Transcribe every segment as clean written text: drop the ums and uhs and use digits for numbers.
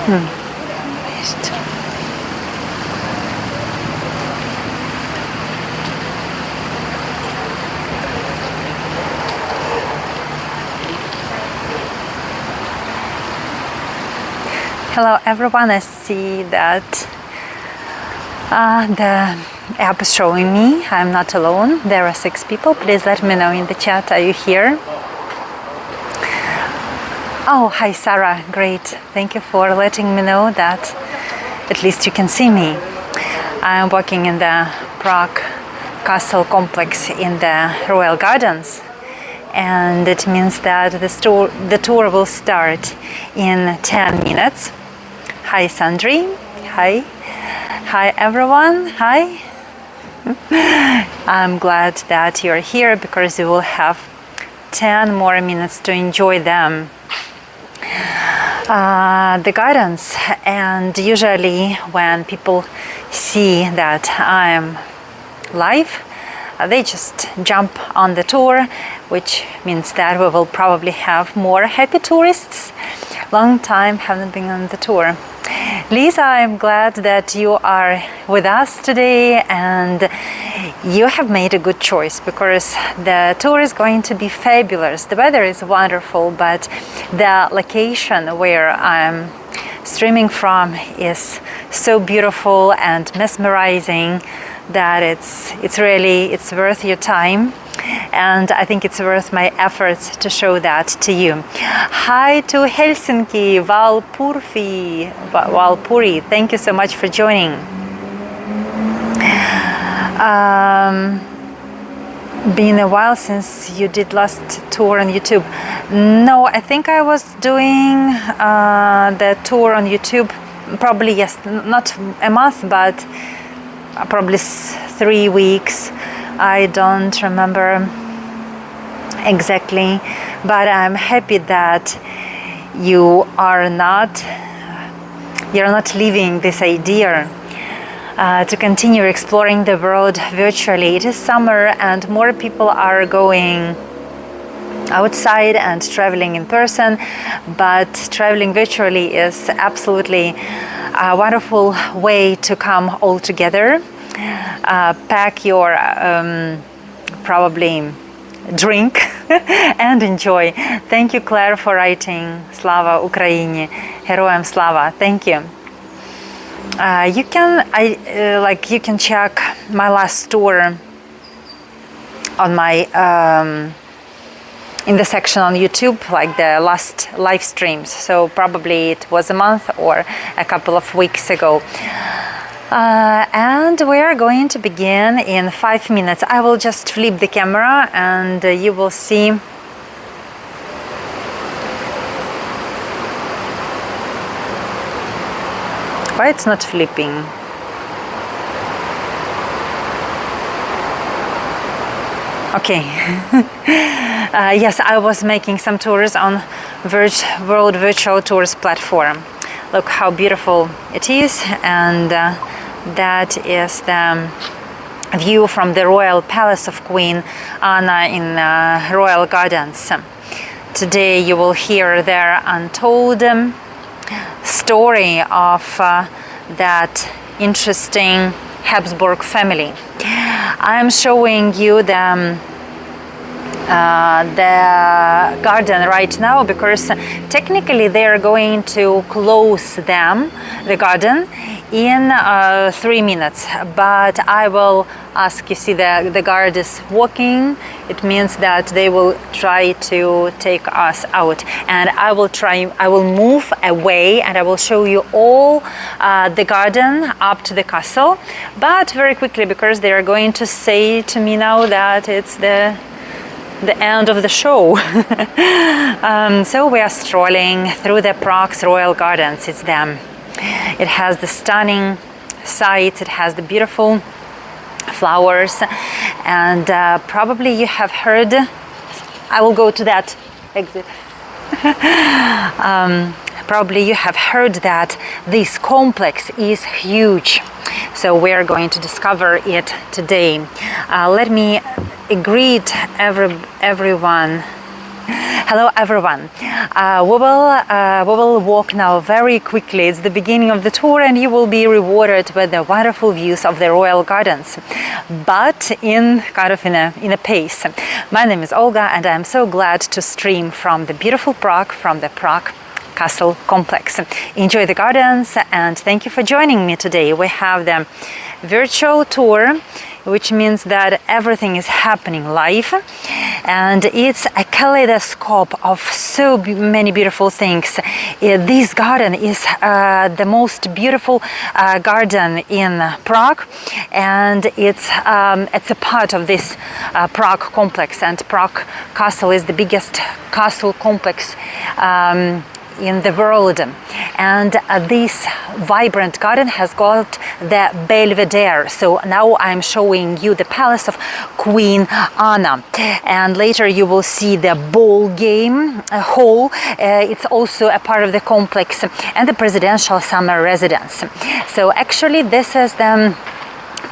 Hello everyone, I see that the app is showing me I'm not alone. There are 6 people. Please let me know in the chat, are you here? Oh, hi Sarah, great. Thank you for letting me know that at least you can see me. I'm walking in the Prague Castle complex in the Royal Gardens. And it means that the tour will start in 10 minutes. Hi Sandri, hi everyone, hi. I'm glad that you're here because you will have 10 more minutes to enjoy them. The gardens, and usually when people see that I'm live, they just jump on the tour, which means that we will probably have more happy tourists. Long time haven't been on the tour. Lisa, I'm glad that you are with us today, and you have made a good choice because the tour is going to be fabulous. The weather is wonderful, but the location where I'm streaming from is so beautiful and mesmerizing that it's really worth your time, and I think it's worth my efforts to show that to you. Hi to Helsinki, Valpuri, thank you so much for joining. Been a while since you did last tour on YouTube. No, I think I was doing the tour on YouTube probably, yes, not a month, but probably 3 weeks. I don't remember exactly, but I'm happy that you're not leaving this idea to continue exploring the world virtually. It is summer and more people are going outside and traveling in person, but traveling virtually is absolutely a wonderful way to come all together. Pack your probably drink and enjoy. Thank you, Claire, for writing Slava Ukraini, Heroям Slava. Thank you. You can check my last tour on my in the section on YouTube, like the last live streams. So probably it was a month or a couple of weeks ago. And we are going to begin in 5 minutes. I will just flip the camera and you will see why it's not flipping. Okay. Yes, I was making some tours on World Virtual Tours platform. Look how beautiful it is, and that is the view from the Royal Palace of Queen Anna in Royal Gardens. Today you will hear their untold story of that interesting Habsburg family. I'm showing you the garden right now because technically they are going to close the garden in 3 minutes, but I will ask, you see the guard is walking, it means that they will try to take us out, and I will move away and I will show you all the garden up to the castle, but very quickly because they are going to say to me now that it's the end of the show. So we are strolling through the Prague's Royal Gardens. It's them. It has the stunning sights, it has the beautiful flowers, and probably you have heard, I will go to that exit. Probably you have heard that this complex is huge, so we are going to discover it today. Let me greet everyone. Hello everyone. We will walk now very quickly. It's the beginning of the tour and you will be rewarded with the wonderful views of the royal gardens, but in a pace. My name is Olga and I'm so glad to stream from the beautiful Prague, from the Prague Castle complex. Enjoy the gardens and thank you for joining me today. We have the virtual tour, which means that everything is happening live, and it's a kaleidoscope of so many beautiful things. This garden is the most beautiful garden in Prague, and it's a part of this Prague complex, and Prague Castle is the biggest castle complex in the world, and this vibrant garden has got the Belvedere. So now I'm showing you the palace of Queen Anna, and later you will see the ball game hall. It's also a part of the complex, and the presidential summer residence. So actually this is the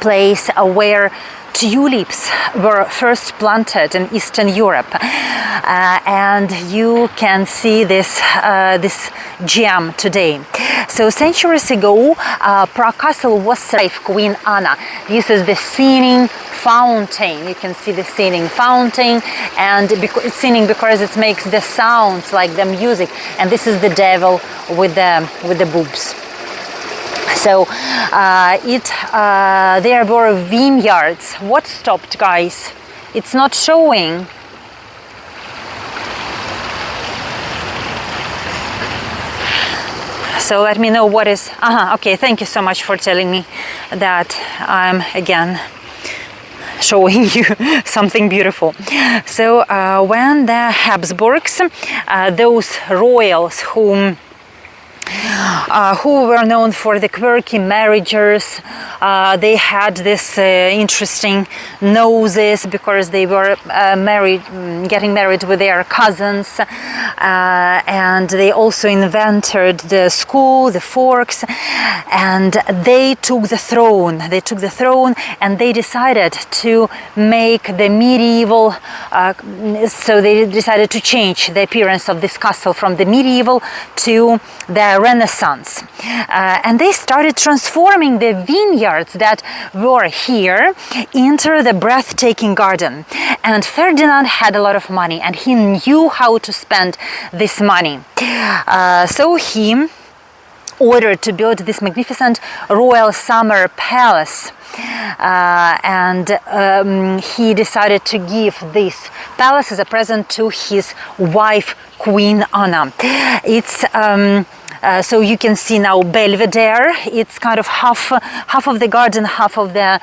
place where tulips were first planted in Eastern Europe, and you can see this gem today. So centuries ago, Prague Castle was saved Queen Anna. This is the singing fountain. You can see the singing fountain, and singing because it makes the sounds like the music. And this is the devil with the boobs. So there were vineyards. What stopped, guys? It's not showing. So let me know what is. Okay, thank you so much for telling me that I'm again showing you something beautiful. So when the Habsburgs, those royals who were known for the quirky marriages, they had this interesting noses because they were getting married with their cousins, and they also invented the school, the forks, and they took the throne. And they decided to make the medieval, so they decided to change the appearance of this castle from the medieval to the Renaissance, and they started transforming the vineyards that were here into the breathtaking garden. And Ferdinand had a lot of money and he knew how to spend this money, so he ordered to build this magnificent royal summer palace, and he decided to give this palace as a present to his wife Queen Anna. It's so you can see now Belvedere. It's kind of half of the garden, half of the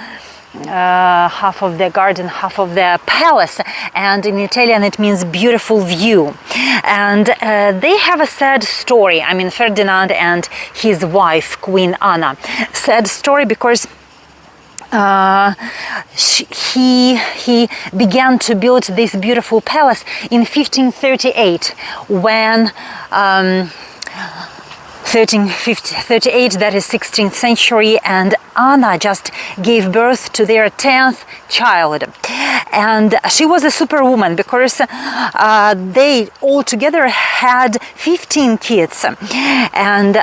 garden, half of the palace, and in Italian it means beautiful view. And they have a sad story. I mean, Ferdinand and his wife Queen Anna. Sad story because he began to build this beautiful palace in 1538 when 1338, that is 16th century, and Anna just gave birth to their 10th child. And she was a superwoman because they all together had 15 kids. And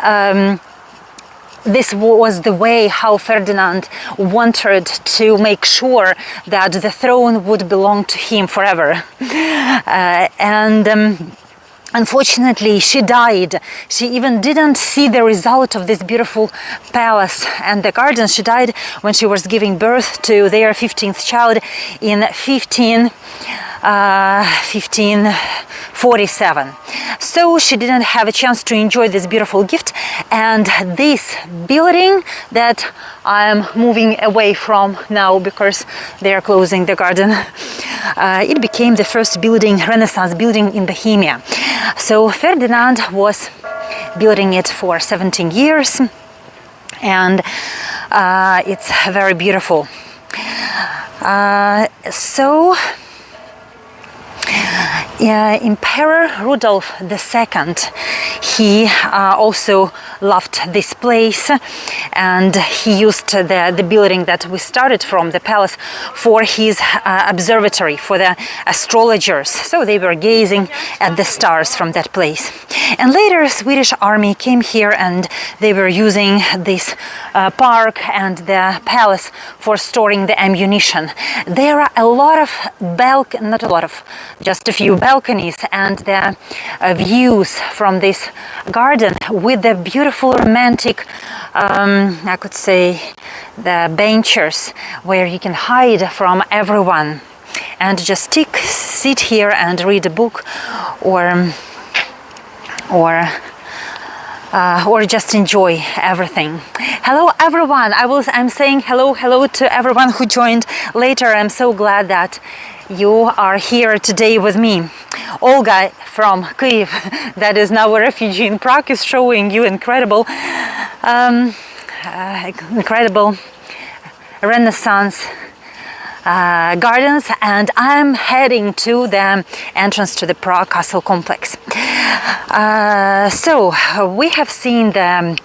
this was the way how Ferdinand wanted to make sure that the throne would belong to him forever. Unfortunately, she died. She even didn't see the result of this beautiful palace and the garden. She died when she was giving birth to their 15th child in 1547. So she didn't have a chance to enjoy this beautiful gift, and this building that I'm moving away from now because they are closing the garden, it became the first building, Renaissance building in Bohemia. So Ferdinand was building it for 17 years, and it's very beautiful. Emperor Rudolf II, he also loved this place, and he used the building that we started from, the palace, for his observatory, for the astrologers. So they were gazing at the stars from that place. And later Swedish army came here, and they were using this park and the palace for storing the ammunition. There are a lot of not a lot of, just a few balconies, and the views from this garden with the beautiful romantic, I could say, the benches where you can hide from everyone and just sit here and read a book, or just enjoy everything. Hello everyone. I'm saying hello to everyone who joined later. I'm so glad that you are here today with me. Olga from Kyiv, that is now a refugee in Prague, is showing you incredible Renaissance gardens, and I'm heading to the entrance to the Prague Castle complex. So we have seen the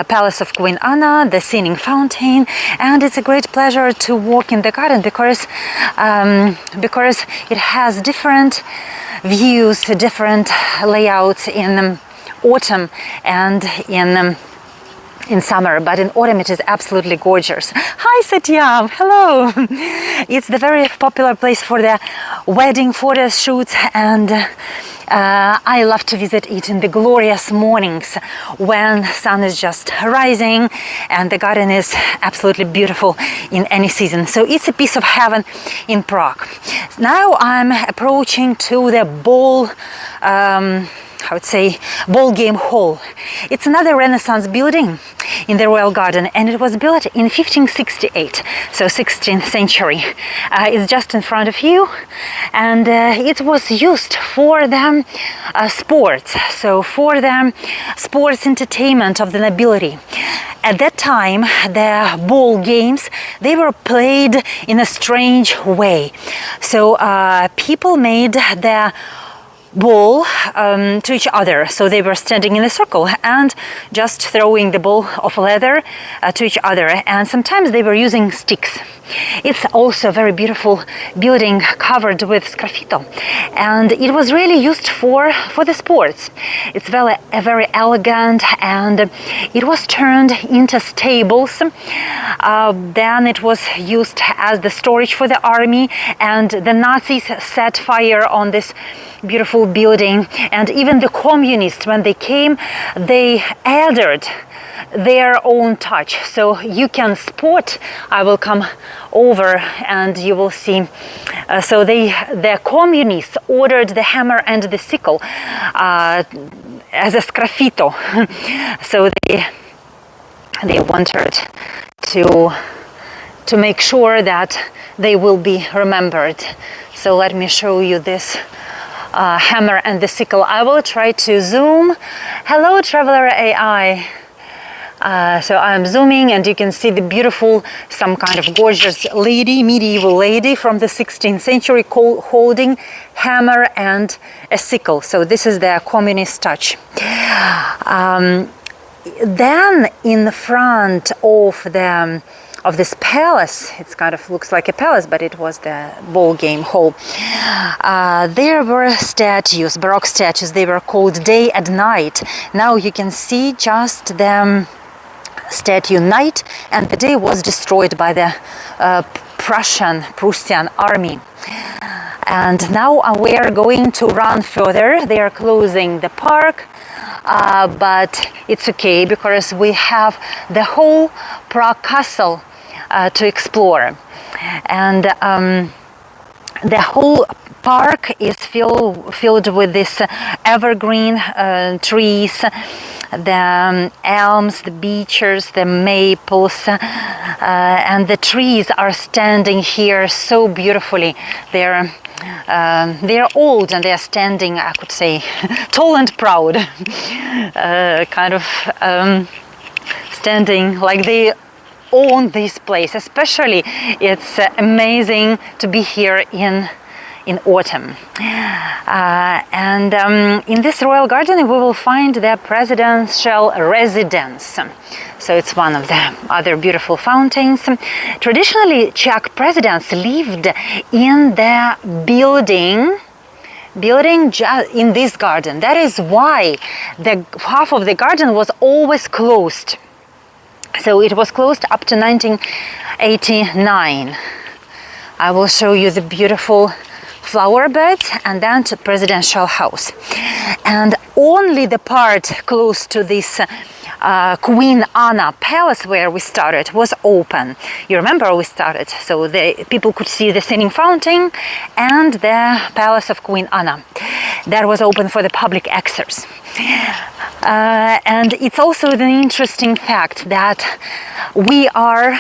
Palace of Queen Anna, the Singing Fountain, and it's a great pleasure to walk in the garden because it has different views, different layouts in autumn and in summer, but in autumn it is absolutely gorgeous. Hi Satyam, hello! It's the very popular place for the wedding photo shoots, and I love to visit it in the glorious mornings when sun is just rising and the garden is absolutely beautiful in any season. So it's a piece of heaven in Prague. Now I'm approaching to the ball game hall. It's another Renaissance building in the Royal Garden, and it was built in 1568, so 16th century. It's just in front of you, and it was used for the sports, so for the sports entertainment of the nobility. At that time, the ball games, they were played in a strange way. So people made the ball to each other, so they were standing in a circle and just throwing the ball of leather to each other, and sometimes they were using sticks. It's also a very beautiful building covered with sgraffito, and it was really used for the sports. It's very elegant, and it was turned into stables. Then it was used as the storage for the army, and the Nazis set fire on this beautiful building, and even the communists, when they came, they added their own touch. So you can spot, I will come over and you will see. So the communists ordered the hammer and the sickle as a sgraffito. So they wanted to make sure that they will be remembered. So let me show you this hammer and the sickle. I will try to zoom. Hello, Traveler AI. So I'm zooming, and you can see the beautiful, some kind of gorgeous lady, medieval lady from the 16th century holding hammer and a sickle. So this is the communist touch. Then in the front of this palace, it kind of looks like a palace, but it was the ball game hall. There were statues, Baroque statues. They were called Day and Night. Now you can see just the statue Night, and the day was destroyed by the Prussian army. And now we are going to run further. They are closing the park, but it's okay because we have the whole Prague Castle to explore, and the whole park is filled with this evergreen trees, the elms, the beeches, the maples, and the trees are standing here so beautifully. They're old and they're standing, I could say, tall and proud, kind of standing like they own this place. Especially it's amazing to be here in in autumn. In this royal garden we will find the presidential residence. So it's one of the other beautiful fountains. Traditionally, Czech presidents lived in the building in this garden. That is why the half of the garden was always closed. So it was closed up to 1989. I will show you the beautiful flower beds and then to presidential house. And only the part close to this Queen Anna Palace where we started was open. You remember we started, so the people could see the singing fountain and the Palace of Queen Anna. That was open for the public access. And it's also an interesting fact that we are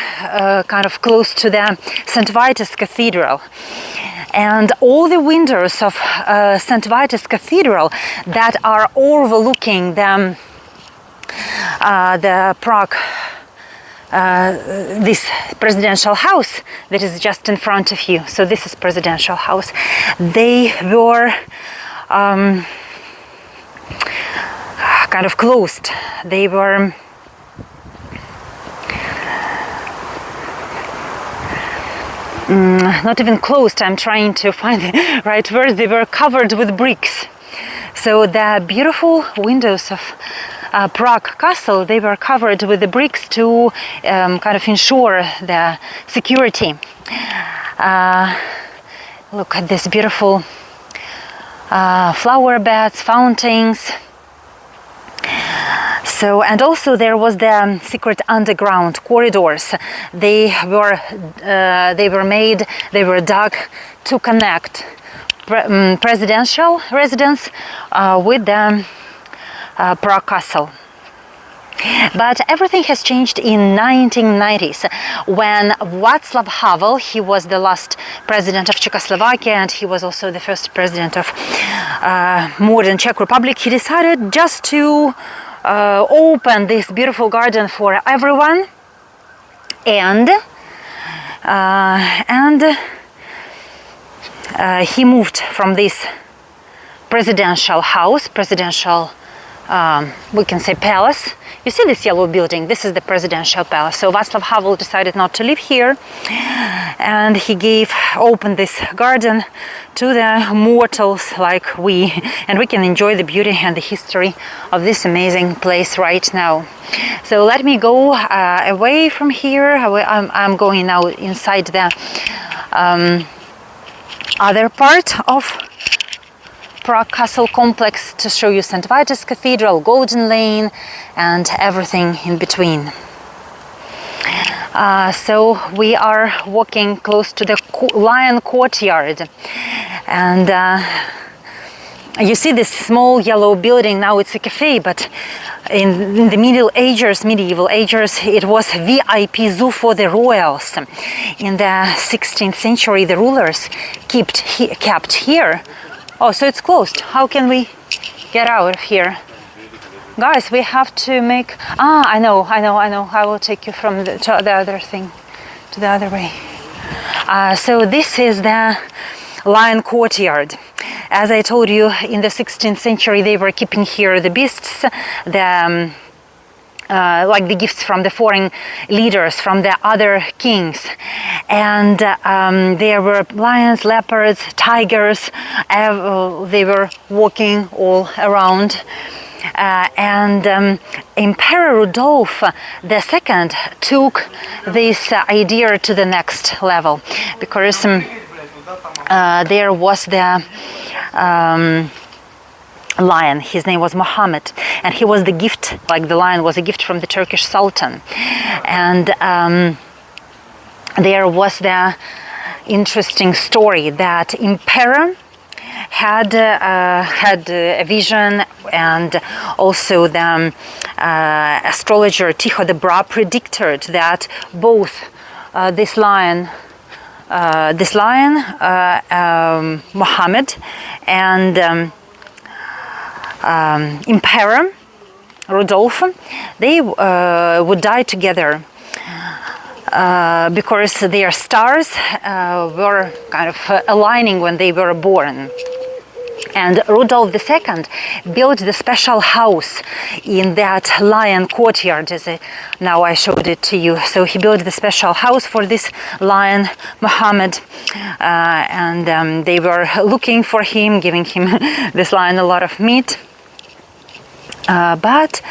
kind of close to the St Vitus Cathedral. And all the windows of St Vitus Cathedral that are overlooking the Prague, this presidential house that is just in front of you. So this is presidential house. They were kind of closed. They were not even closed. I'm trying to find the right word. They were covered with bricks. So the beautiful windows of Prague Castle, they were covered with the bricks to kind of ensure the security. Look at this beautiful flower beds, fountains. So, and also there was the secret underground corridors. They were dug to connect presidential residence with the Prague Castle. But everything has changed in 1990s when Václav Havel, he was the last president of Czechoslovakia and he was also the first president of modern Czech Republic. He decided just to open this beautiful garden for everyone, and he moved from this presidential house, we can say palace. You see this yellow building? This is the presidential palace. So Václav Havel decided not to live here, and he opened this garden to the mortals like we, and we can enjoy the beauty and the history of this amazing place right now. So let me go away from here. I'm going now inside the other part of Prague Castle complex to show you St Vitus Cathedral, Golden Lane, and everything in between. So we are walking close to the Lion Courtyard, and you see this small yellow building. Now it's a cafe, but in the medieval ages, it was VIP zoo for the royals. In the 16th century, the rulers kept here. Oh, so it's closed. How can we get out of here? Guys, we have to make... I know. I will take you from to the other thing, to the other way. So this is the Lion Courtyard. As I told you, in the 16th century, they were keeping here the beasts, like the gifts from the foreign leaders, from the other kings. And there were lions, leopards, tigers. They were walking all around. Emperor Rudolf II took this idea to the next level, because there was the lion. His name was Mohammed, and he was the gift, like the lion was a gift from the Turkish Sultan. And there was the interesting story that emperor had a vision, and also the astrologer Tycho the Bra predicted that both this lion, Mohammed, and Emperor Rudolf, they would die together. because their stars were kind of aligning when they were born. And Rudolph II built the special house in that lion courtyard, now I showed it to you. So he built the special house for this lion, Muhammad, and they were looking for him, giving him this lion a lot of meat. But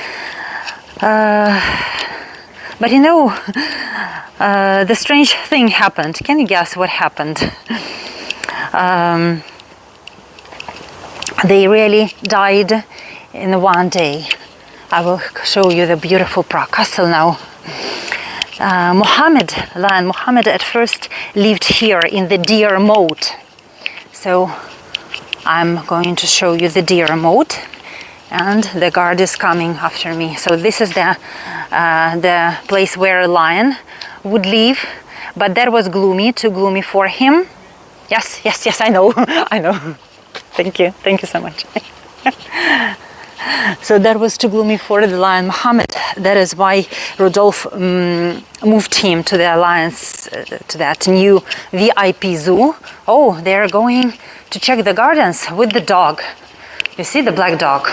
you know, the strange thing happened. Can you guess what happened? They really died in one day. I will show you the beautiful Prague Castle now. Lion Muhammad at first lived here in the deer moat. So I'm going to show you the deer moat, and the guard is coming after me. So this is the place where a lion would live, but that was gloomy, too gloomy for him. Yes, I know, I know. Thank you so much. So that was too gloomy for the lion Muhammad. That is why Rudolph moved him to the lions, to that new VIP zoo. Oh, they're going to check the gardens with the dog. You see the black dog?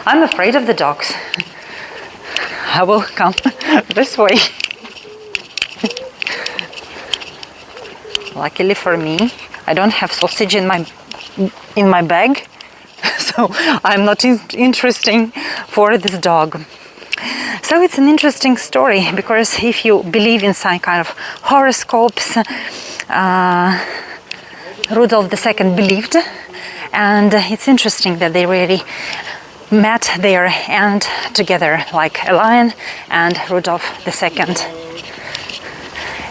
I'm afraid of the dogs. I will come this way. Luckily for me, I don't have sausage in my bag, so I'm not interesting for this dog. So it's an interesting story, because if you believe in some kind of horoscopes, Rudolph II believed, and it's interesting that they really met there and together, like a lion and Rudolph II.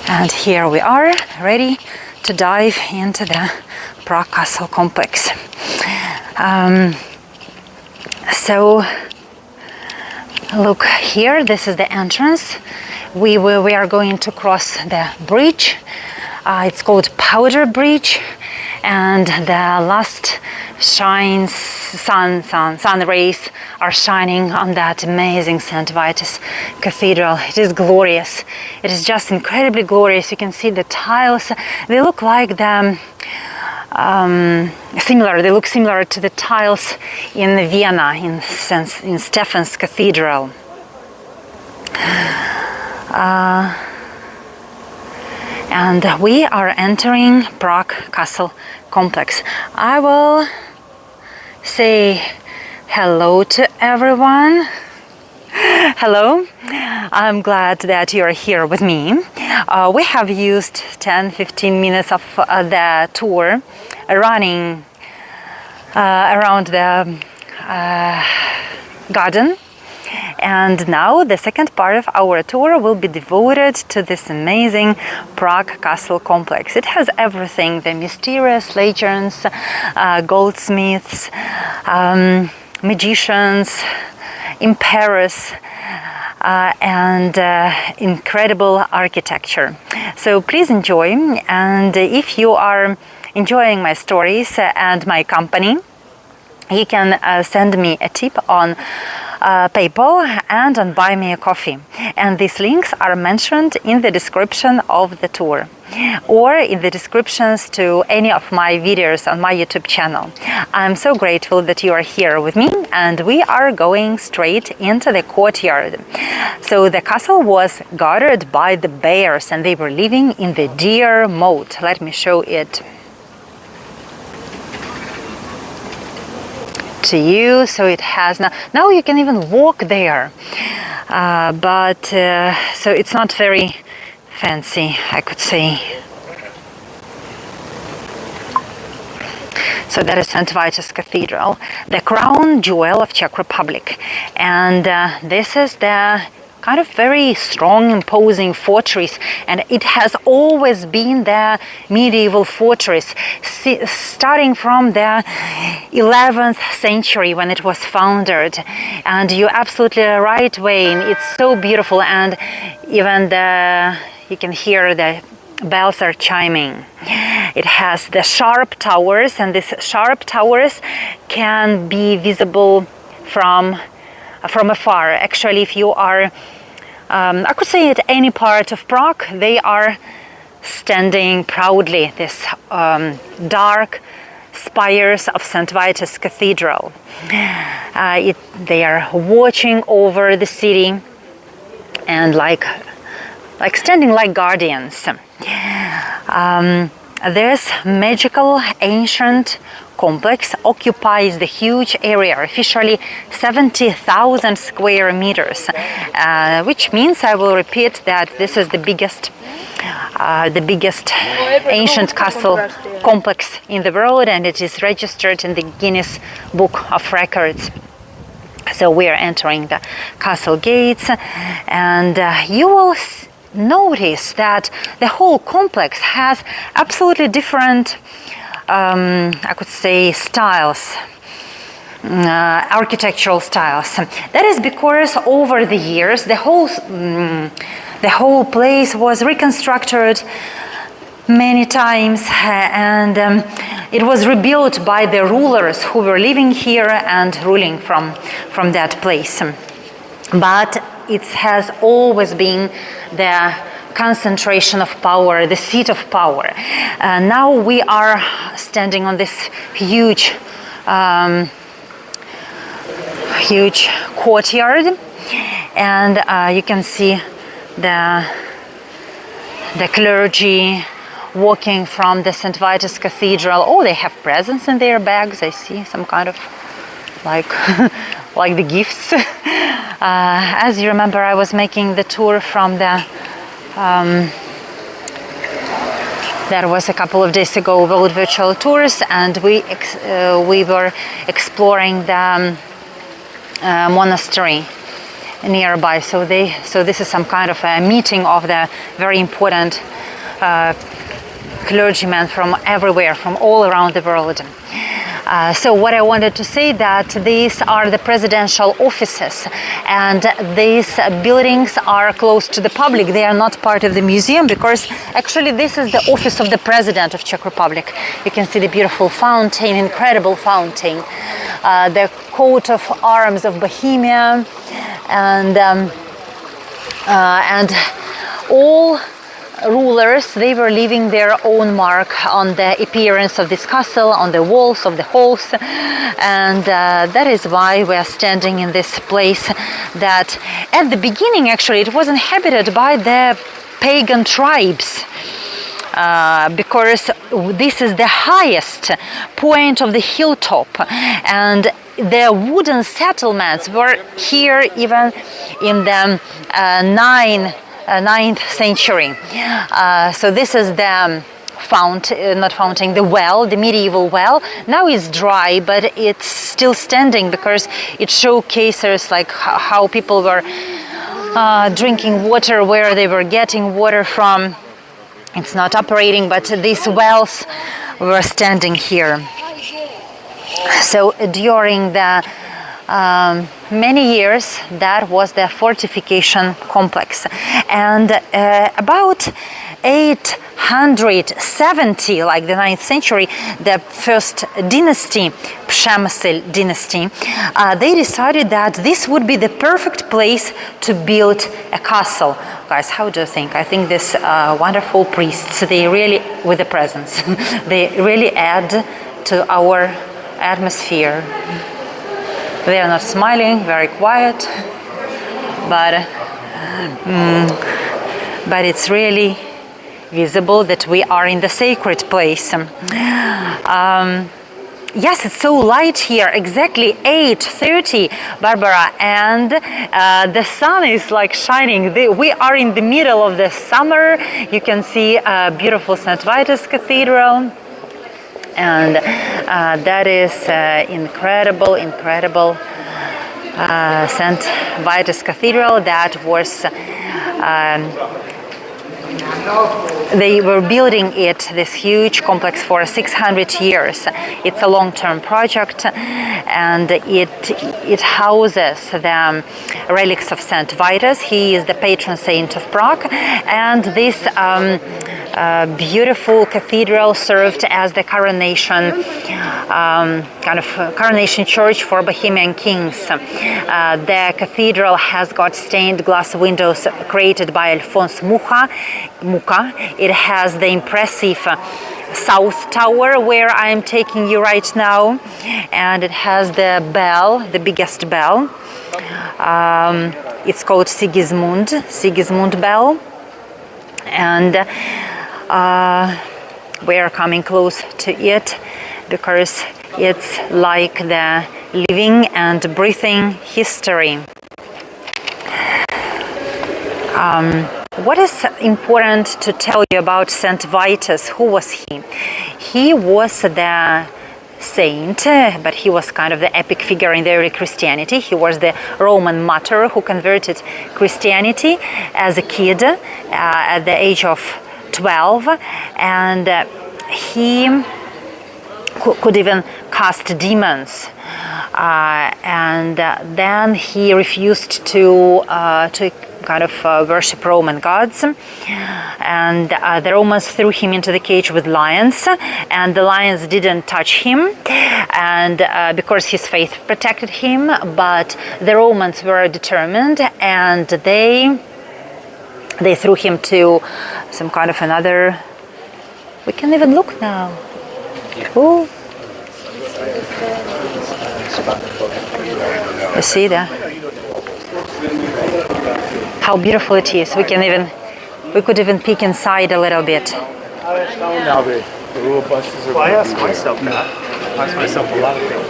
And here we are, ready to dive into the Prague Castle complex. So look here, this is the entrance. We are going to cross the bridge. It's called Powder Bridge, and the last sun rays are shining on that amazing St Vitus Cathedral. It is glorious. It is just incredibly glorious. You can see the tiles. They look like the They look similar to the tiles in Vienna, in Stephen's Cathedral. And we are entering Prague Castle complex. I will say hello to everyone. Hello, I'm glad that you're here with me. We have used 10-15 minutes of the tour running around the garden. And now the second part of our tour will be devoted to this amazing Prague Castle complex. It has everything: the mysterious legends, goldsmiths, magicians in Paris, and incredible architecture. So please enjoy, and if you are enjoying my stories and my company, you can send me a tip on PayPal and on Buy Me a Coffee. And these links are mentioned in the description of the tour, or in the descriptions to any of my videos on my YouTube channel. I'm so grateful that you are here with me, and we are going straight into the courtyard. So the castle was guarded by the bears, and they were living in the deer moat. Let me show it to you. So it has now you can even walk there, so it's not very fancy, I could say. So that is St Vitus Cathedral, the crown jewel of Czech Republic, and this is the kind of very strong, imposing fortress, and it has always been the medieval fortress, starting from the 11th century when it was founded. And you're absolutely right, Wayne. It's so beautiful, and even you can hear the bells are chiming. It has the sharp towers, and these sharp towers can be visible from afar. Actually, if you are I could say at any part of Prague, they are standing proudly, this dark spires of St Vitus Cathedral. They are watching over the city and like standing like guardians. This magical ancient complex occupies the huge area, officially 70,000 square meters, which means, I will repeat, that this is the biggest ancient castle complex in the world, and it is registered in the Guinness Book of Records. So we are entering the castle gates, and you will notice that the whole complex has absolutely different, I could say, styles, architectural styles. That is because over the years the whole place was reconstructed many times, and it was rebuilt by the rulers who were living here and ruling from that place. But it has always been the concentration of power, the seat of power. Now we are standing on this huge courtyard, and you can see the clergy walking from the St Vitus Cathedral. Oh, they have presents in their bags. I see some kind of like the gifts. As you remember, I was making the tour from the that was a couple of days ago, World Virtual Tours, and we were exploring the monastery nearby. So this is some kind of a meeting of the very important clergymen from everywhere, from all around the world. So what I wanted to say, that these are the presidential offices, and these buildings are close to the public. They are not part of the museum, because actually this is the office of the president of Czech Republic. You can see the beautiful fountain, incredible fountain, the coat of arms of Bohemia, and all rulers, they were leaving their own mark on the appearance of this castle, on the walls of the halls, and that is why we are standing in this place that at the beginning actually it was inhabited by the pagan tribes, because this is the highest point of the hilltop, and the wooden settlements were here even in the 9th century. So this is the the well, the medieval well. Now it's dry, but it's still standing because it showcases like how people were drinking water, where they were getting water from. It's not operating, but these wells were standing here. So during the many years, that was the fortification complex, and about 870, like the 9th century, the first dynasty, Przemysl dynasty, they decided that this would be the perfect place to build a castle. Guys, how do you think? I think these wonderful priests, they really, with the presence, they really add to our atmosphere. They are not smiling, very quiet, but it's really visible that we are in the sacred place. Yes, it's so light here, exactly 8:30, Barbara, and the sun is like shining. We are in the middle of the summer. You can see beautiful St Vitus Cathedral. And that is incredible St Vitus Cathedral. That was they were building this huge complex for 600 years. It's a long-term project, and it houses the relics of St Vitus. He is the patron saint of Prague, and this beautiful cathedral served as the coronation, coronation church for Bohemian kings. The cathedral has got stained glass windows created by Alphonse Mucha. It has the impressive South Tower where I'm taking you right now, and it has the bell, the biggest bell. It's called Sigismund bell, and we are coming close to it because it's like the living and breathing history. What is important to tell you about St Vitus? Who was he? He was the saint, but he was kind of the epic figure in the early Christianity. He was the Roman martyr who converted Christianity as a kid at the age of 12, and he could even cast demons. And then he refused to kind of worship Roman gods, and the Romans threw him into the cage with lions, and the lions didn't touch him, and because his faith protected him. But the Romans were determined, and they threw him to some kind of another. We can even look now. Cool. You see that? How beautiful it is. We could even peek inside a little bit. Well, I asked myself that. I asked myself a lot of things.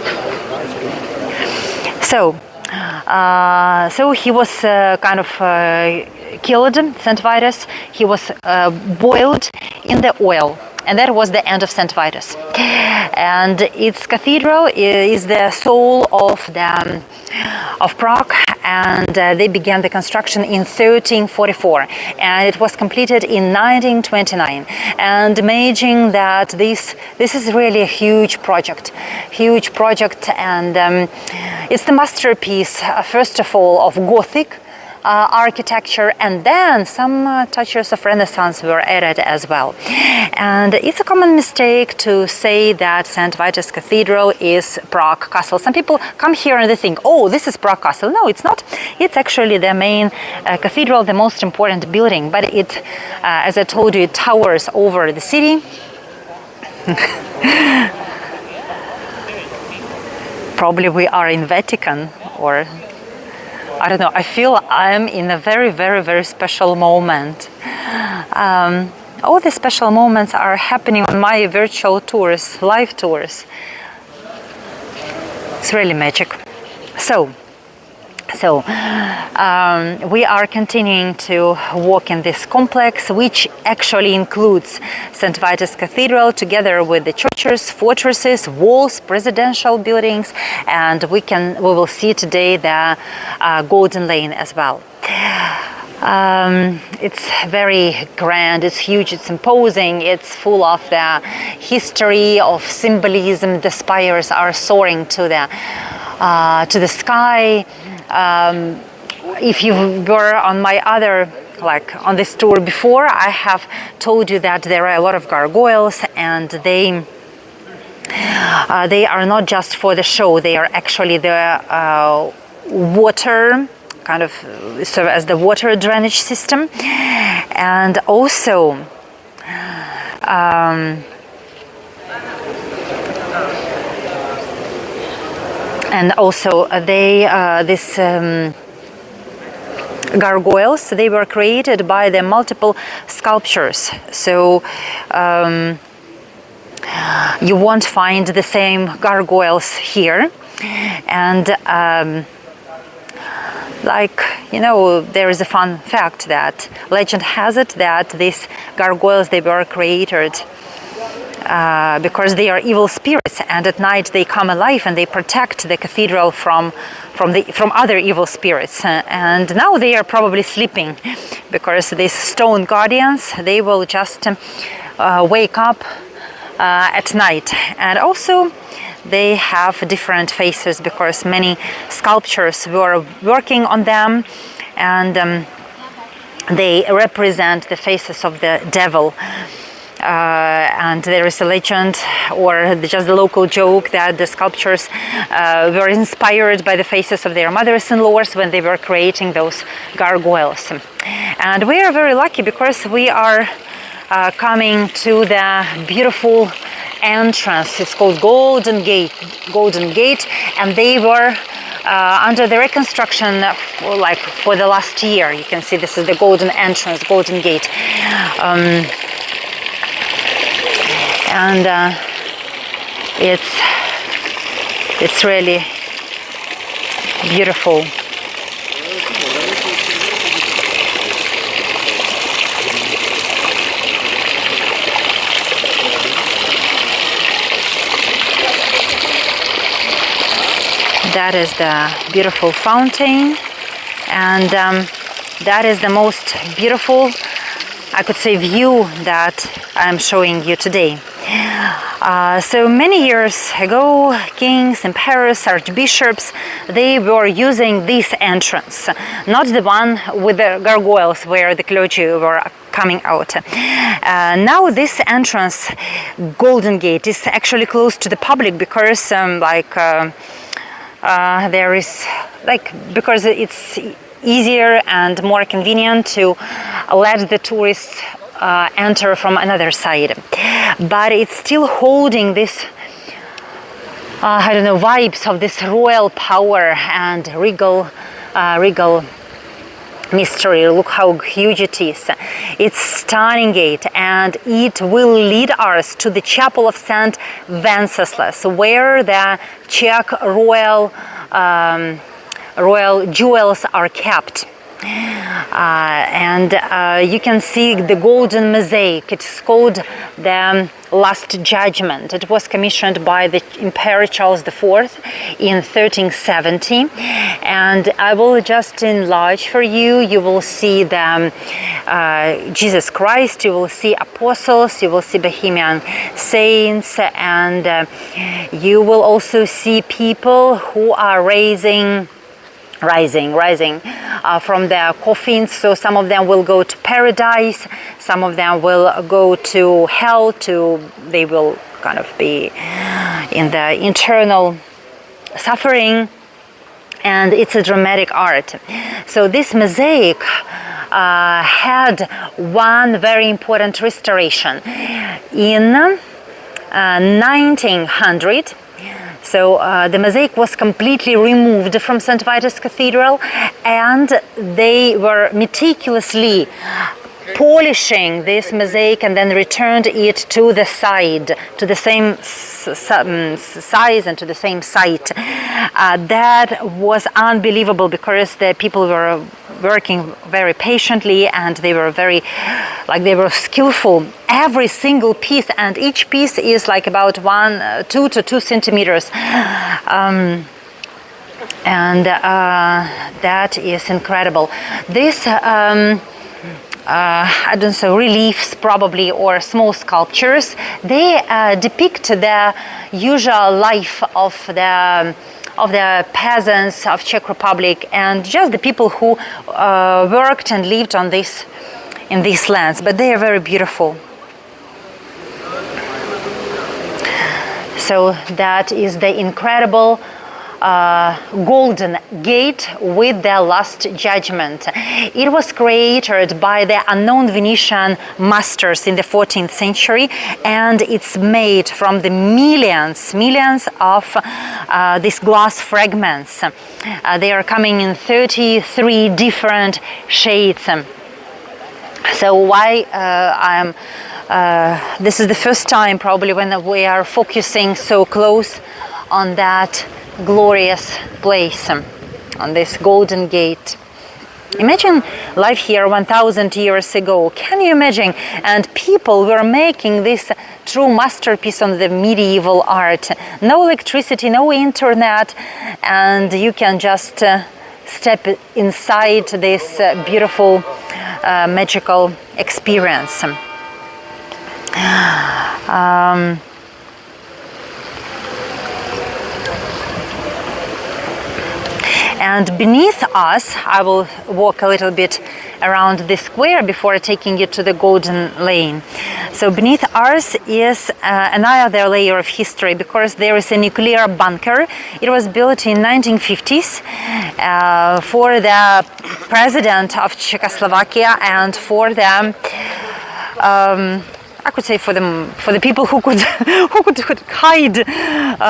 So he was kind of killed, St Vitus. He was boiled in the oil, and that was the end of St Vitus. And its cathedral is the soul of Prague, and they began the construction in 1344, and it was completed in 1929. And imagine that this is really a huge project, and it's the masterpiece, first of all, of Gothic architecture, and then some touches of Renaissance were added as well. And it's a common mistake to say that St Vitus Cathedral is Prague Castle. Some people come here and they think, oh, this is Prague Castle. No, it's not. It's actually the main cathedral, the most important building, but it, as I told you, it towers over the city. Probably we are in Vatican, or I don't know, I feel I'm in a very, very, very special moment. All the special moments are happening on my virtual tours, live tours. It's really magic. So we are continuing to walk in this complex, which actually includes St Vitus Cathedral together with the churches, fortresses, walls, presidential buildings, and we will see today the Golden Lane as well. It's very grand, it's huge, it's imposing, it's full of the history of symbolism. The spires are soaring to the sky. If you were on my other, on this tour before, I have told you that there are a lot of gargoyles, and they are not just for the show. They are actually the water, kind of serve as the water drainage system, and also these gargoyles, they were created by the multiple sculptures. So you won't find the same gargoyles here, and there is a fun fact that legend has it that these gargoyles, they were created because they are evil spirits, and at night they come alive and they protect the cathedral from other evil spirits. And now they are probably sleeping, because these stone guardians, they will just wake up at night. And also they have different faces, because many sculptures were working on them, and they represent the faces of the devil. and there is a legend or just a local joke that the sculptures were inspired by the faces of their mothers-in-laws when they were creating those gargoyles. And we are very lucky because we are coming to the beautiful entrance. It's called Golden Gate, and they were under the reconstruction for the last year. You can see this is the golden entrance, Golden Gate, and it's really beautiful. That is the beautiful fountain, and that is the most beautiful, I could say, view that I'm showing you today. So many years ago, kings, emperors, archbishops, they were using this entrance, not the one with the gargoyles where the clergy were coming out. Now this entrance, Golden Gate, is actually closed to the public because there is because it's easier and more convenient to let the tourists enter from another side, but it's still holding this vibes of this royal power and regal mystery. Look how huge it is. It's stunning gate, and it will lead us to the chapel of St Wenceslas, where the Czech royal jewels are kept. And you can see the golden mosaic. It's called the Last Judgment. It was commissioned by the Emperor Charles IV in 1370, and I will just enlarge for you. You will see the Jesus Christ, you will see apostles, you will see Bohemian saints, and you will also see people who are rising from their coffins. So some of them will go to paradise, some of them will go to hell, they will kind of be in the internal suffering, and it's a dramatic art. So this mosaic had one very important restoration in 1900. So the mosaic was completely removed from St Vitus Cathedral, and they were meticulously polishing this mosaic and then returned it to the side, to the same size and to the same site. That was unbelievable because the people were working very patiently, and they were they were skillful. Every single piece, and each piece is like about 2 to 2 centimeters. And that is incredible. This I don't know, reliefs probably, or small sculptures, they depict the usual life of the peasants of Czech Republic and just the people who worked and lived in these lands, but they are very beautiful. So that is the incredible Golden Gate with the Last Judgment. It was created by the unknown Venetian masters in the 14th century, and it's made from the millions of these glass fragments. They are coming in 33 different shades. So why this is the first time probably when we are focusing so close on that glorious place, on this Golden Gate. Imagine life here 1,000 years ago. Can you imagine? And people were making this true masterpiece on the medieval art. No electricity, no internet, and you can just step inside this beautiful magical experience. And beneath us, I will walk a little bit around the square before taking you to the Golden Lane. So beneath us is another layer of history, because there is a nuclear bunker. It was built in 1950s for the president of Czechoslovakia and for the I could say for the people who could could hide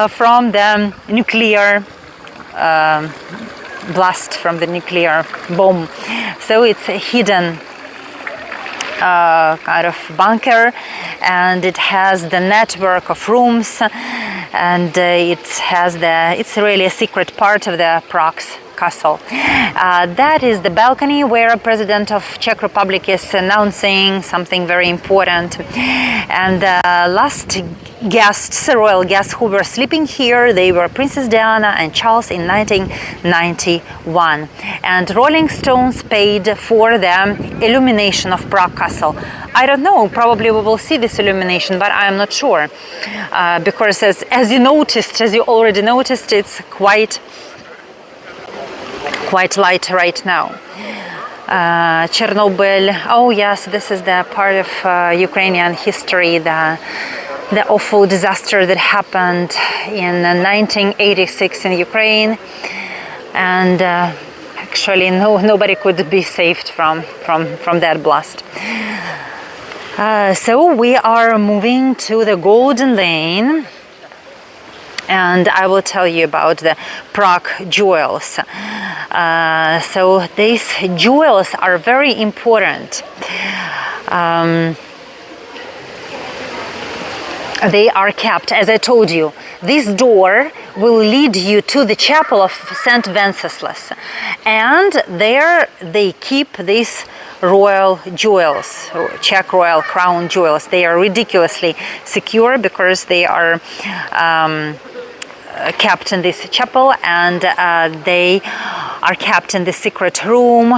from the nuclear blast, from the nuclear bomb. So it's a hidden kind of bunker, and it has the network of rooms, and it's really a secret part of the Prague Castle. That is the balcony where President of Czech Republic is announcing something very important. And the last guests, royal guests who were sleeping here, they were Princess Diana and Charles in 1991. And Rolling Stones paid for the illumination of Prague Castle. I don't know, probably we will see this illumination, but I'm not sure. Because as you already noticed, it's quite light right now. Chernobyl, oh yes, this is the part of Ukrainian history, the awful disaster that happened in 1986 in Ukraine, and actually nobody could be saved from that blast. So we are moving to the Golden Lane, and I will tell you about the Prague jewels. So these jewels are very important. They are kept, as I told you, this door will lead you to the chapel of St Wenceslas, and there they keep these royal jewels, Czech royal crown jewels. They are ridiculously secure because they are kept in this chapel, and they are kept in the secret room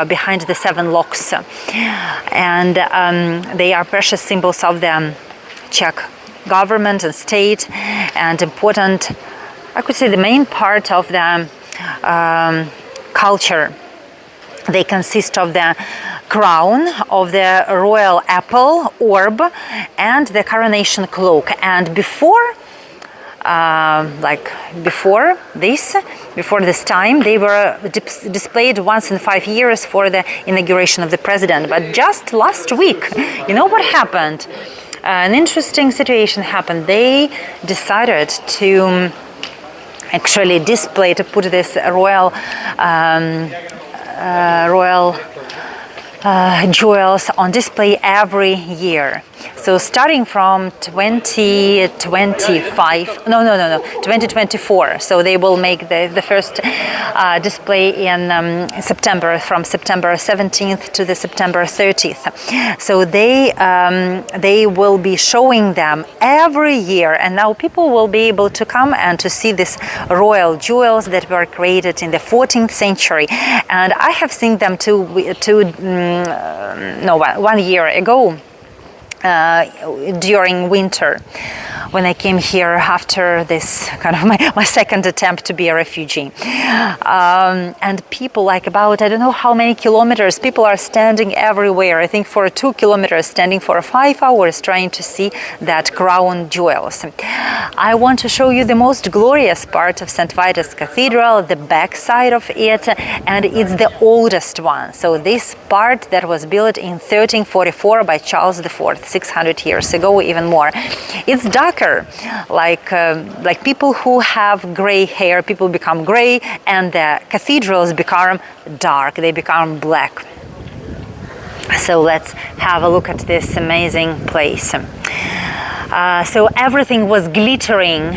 behind the 7 locks, and they are precious symbols of the Czech government and state, and important, I could say, the main part of the culture. They consist of the crown, of the royal apple, orb, and the coronation cloak. And before this time, they were displayed once in 5 years for the inauguration of the president. But just last week, you know what happened? An interesting situation happened. They decided to actually display, to put this royal jewels on display every year. So starting from 2024. So they will make the first display in September, from September 17th to the September 30th. So they will be showing them every year, and now people will be able to come and to see these royal jewels that were created in the 14th century. And I have seen them 1 year ago. During winter, when I came here after this kind of my second attempt to be a refugee. And people, like about, I don't know how many kilometers, people are standing everywhere. I think for 2 kilometers, standing for 5 hours trying to see that crown jewels. I want to show you the most glorious part of St Vitus Cathedral, the back side of it, and it's the oldest one. So this part that was built in 1344 by Charles IV, 600 years ago, even more. It's darker, like people who have gray hair, people become gray, and the cathedrals become dark, they become black. So let's have a look at this amazing place. So everything was glittering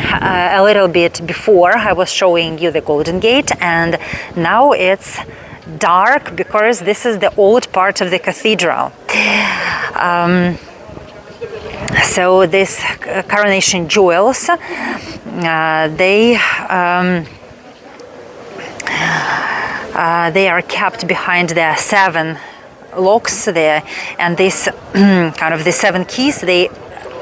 a little bit before I was showing you the Golden Gate, and now it's dark because this is the old part of the cathedral. So these coronation jewels, they are kept behind the 7 locks there, and this kind of the 7 keys, they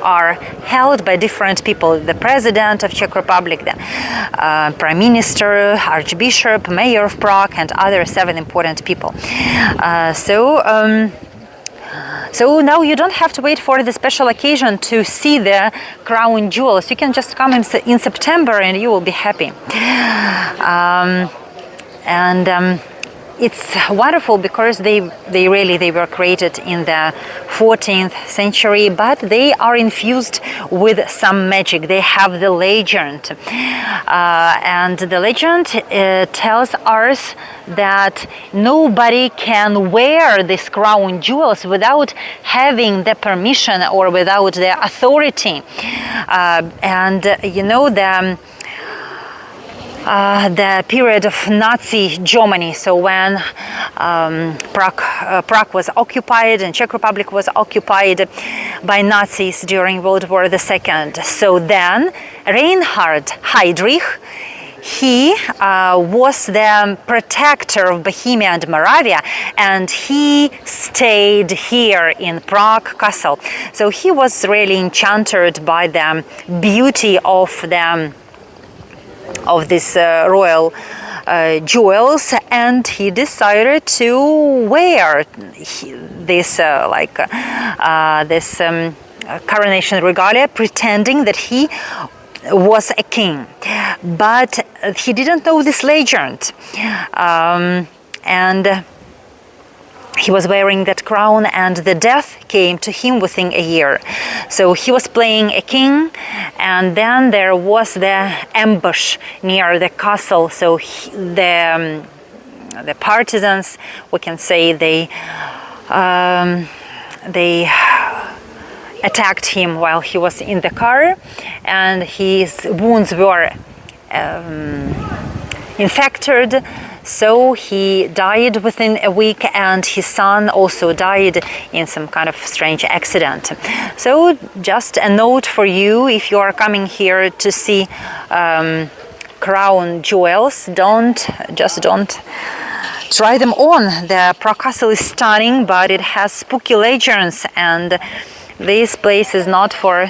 are held by different people: the president of Czech Republic, the prime minister, archbishop, mayor of Prague, and other 7 important people. So now you don't have to wait for the special occasion to see the crown jewels. You can just come in September and you will be happy. It's wonderful because they were created in the 14th century, but they are infused with some magic. They have the legend, and the legend tells us that nobody can wear these crown jewels without having the permission or without the authority. The period of Nazi Germany, so when Prague was occupied and Czech Republic was occupied by Nazis during World War II. So then Reinhard Heydrich, he was the protector of Bohemia and Moravia, and he stayed here in Prague Castle. So he was really enchanted by the beauty of these royal jewels, and he decided to wear this coronation regalia, pretending that he was a king. But he didn't know this legend, and he was wearing that crown, and the death came to him within a year. So he was playing a king, and then there was the ambush near the castle. So the partisans, we can say, they attacked him while he was in the car, and his wounds were infected. So he died within a week, and his son also died in some kind of strange accident. So just a note for you: if you are coming here to see crown jewels, don't try them on. The Prague Castle is stunning, but it has spooky legends, and this place is not for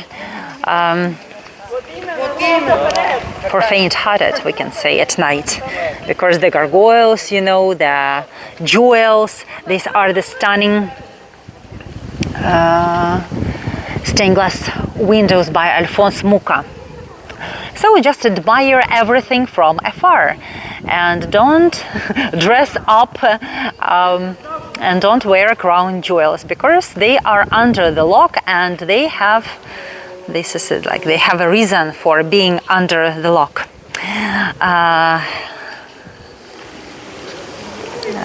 faint-hearted, we can say, at night, because the gargoyles, the jewels, these are the stunning stained glass windows by Alphonse Mucha. So just admire everything from afar, and don't dress up and don't wear crown jewels, because they are under the lock, and they have a reason for being under the lock.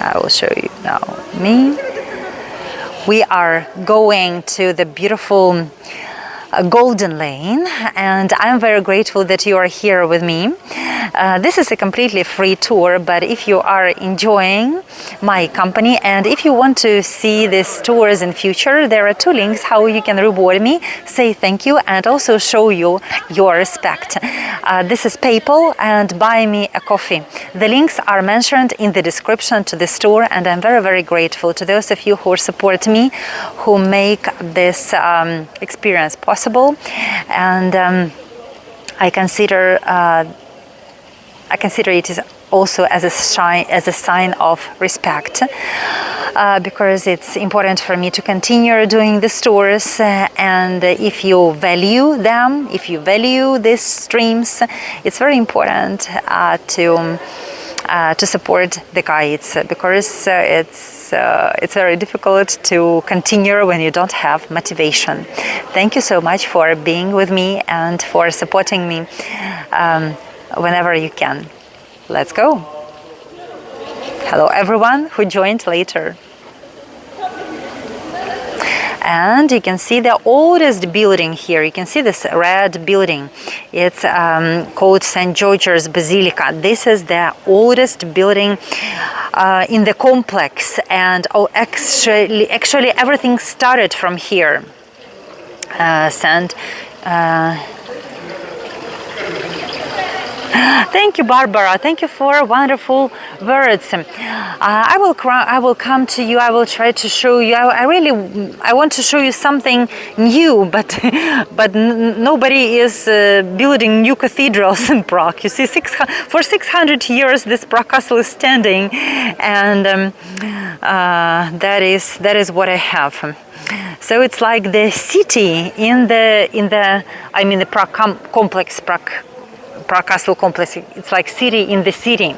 I will show you now me. We are going to the beautiful Golden Lane, and I'm very grateful that you are here with me. This is a completely free tour, but if you are enjoying my company and if you want to see these tours in future, there are 2 links how you can reward me, say thank you, and also show you your respect. This is PayPal and Buy Me a Coffee. The links are mentioned in the description to this tour, and I'm very, very grateful to those of you who support me, who make this experience possible. And I consider it is also as a sign of respect, because it's important for me to continue doing these tours. And if you value them, if you value these streams, it's very important to support the guides, because it's very difficult to continue when you don't have motivation. Thank you so much for being with me and for supporting me whenever you can. Let's go. Hello everyone who joined later. And you can see the oldest building here. You can see this red building. It's called St. George's Basilica. This is the oldest building in the complex, and actually everything started from here. Thank you, Barbara. Thank you for wonderful words. I will come to you. I will try to show you. I want to show you something new, but nobody is building new cathedrals in Prague. You see, for 600 years this Prague Castle is standing, and that is what I have. So it's like the city in the Prague complex, Prague Castle complex. It's like city in the city.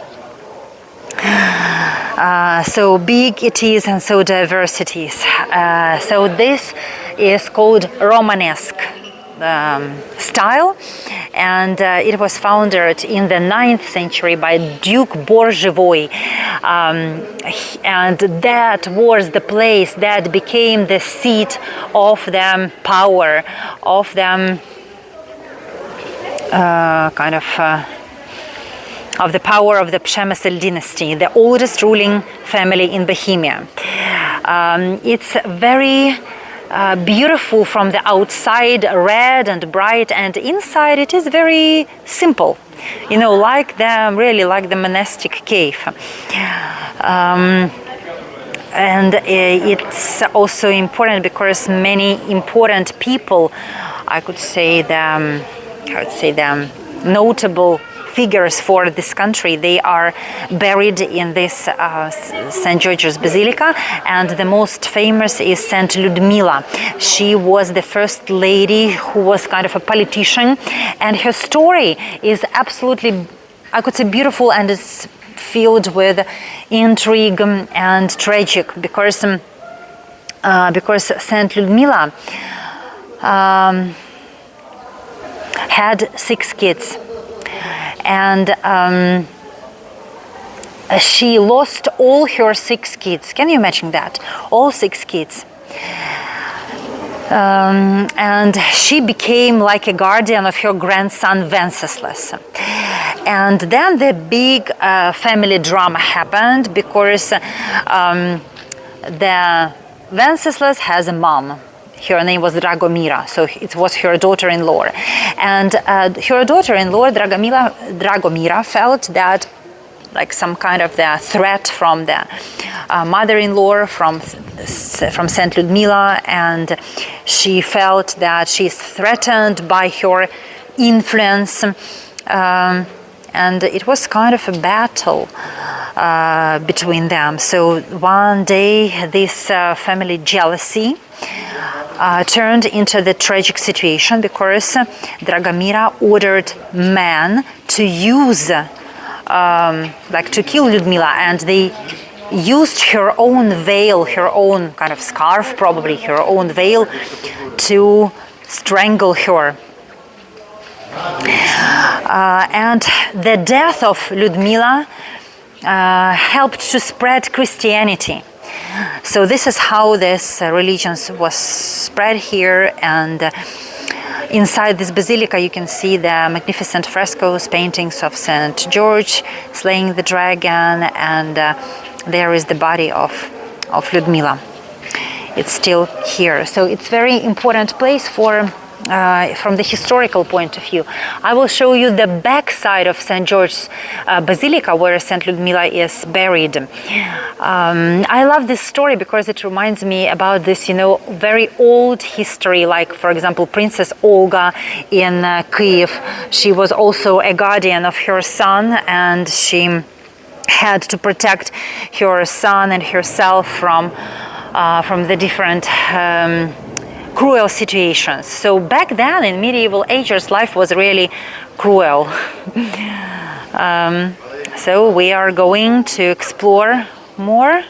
So big it is and so diverse it is. So this is called Romanesque style, and it was founded in the 9th century by Duke Borzhevoi, and that was the place that became the seat of the power of them. Of the power of the Przemysl dynasty, the oldest ruling family in Bohemia. It's very beautiful from the outside, red and bright, and inside it is very simple, like the monastic cave. And it's also important because many important people, I would say them notable figures for this country, they are buried in this St. George's Basilica, and the most famous is St. Ludmila. She was the first lady who was kind of a politician, and her story is absolutely, I could say, beautiful, and it's filled with intrigue and tragic, because St. Ludmila had 6 kids, and she lost all her 6 kids. Can you imagine that? All 6 kids. And she became like a guardian of her grandson Wenceslas. And then the big family drama happened, because the Wenceslas has a mom. Her name was Dragomira, so it was her daughter-in-law. And her daughter-in-law, Dragomira, felt that like some kind of the threat from the mother-in-law, from St. Ludmila, and she felt that she's threatened by her influence. And it was kind of a battle between them. So one day this family jealousy turned into the tragic situation, because Dragomira ordered men to use, to kill Ludmila, and they used her own veil, her own kind of scarf, probably her own veil, to strangle her. And the death of Ludmila helped to spread Christianity. So this is how this religion was spread here, and inside this basilica you can see the magnificent frescoes, paintings of St. George slaying the dragon, and there is the body of Ludmila. It's still here. So it's very important place for from the historical point of view. I will show you the back side of St. George's Basilica, where St. Ludmila is buried. I love this story because it reminds me about this, very old history, like, for example, Princess Olga in Kyiv. She was also a guardian of her son, and she had to protect her son and herself from the different cruel situations. So back then, in medieval ages, life was really cruel. So we are going to explore more.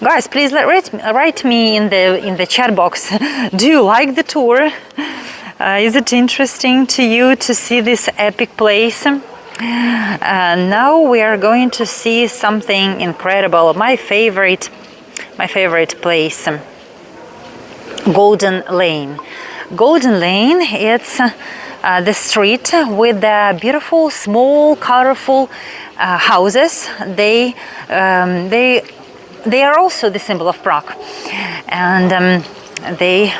Guys, please write me in the chat box. Do you like the tour? Is it interesting to you to see this epic place? Now we are going to see something incredible. My favorite place. Golden Lane. Golden Lane, it's the street with the beautiful, small, colorful houses. They are also the symbol of Prague, and they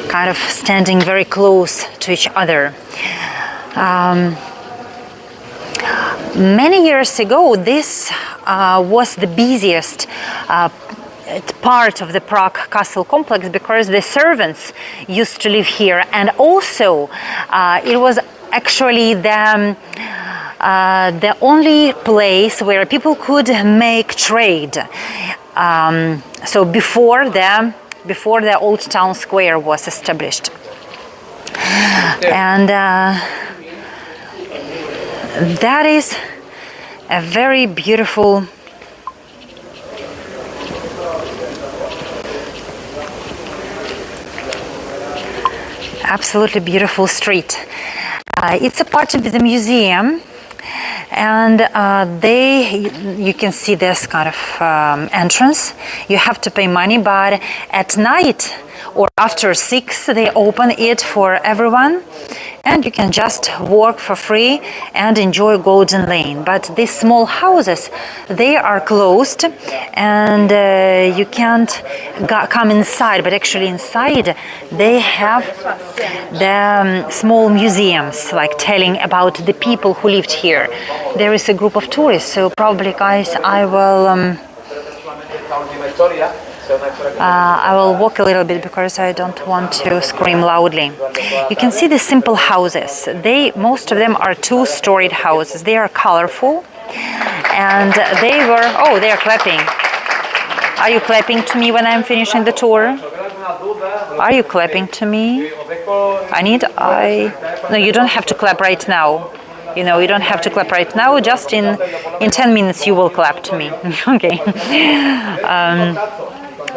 kind of standing very close to each other. Many years ago, this was the busiest part of the Prague Castle complex because the servants used to live here, and also it was actually the only place where people could make trade. So before the old town square was established, and that is a very beautiful absolutely beautiful street. It's a part of the museum, and you can see this kind of entrance. You have to pay money, but at night or after 6 they open it for everyone, and you can just walk for free and enjoy Golden Lane. But these small houses, they are closed, and you can't come inside, but actually inside they have the small museums, like telling about the people who lived here. There is a group of tourists, so probably, guys, I will walk a little bit because I don't want to scream loudly. You can see the simple houses. Most of them are 2-storied houses. They are colorful, and they are clapping. Are you clapping to me when I'm finishing the tour? Are you clapping to me? No, you don't have to clap right now. You don't have to clap right now. Just in 10 minutes you will clap to me. Okay.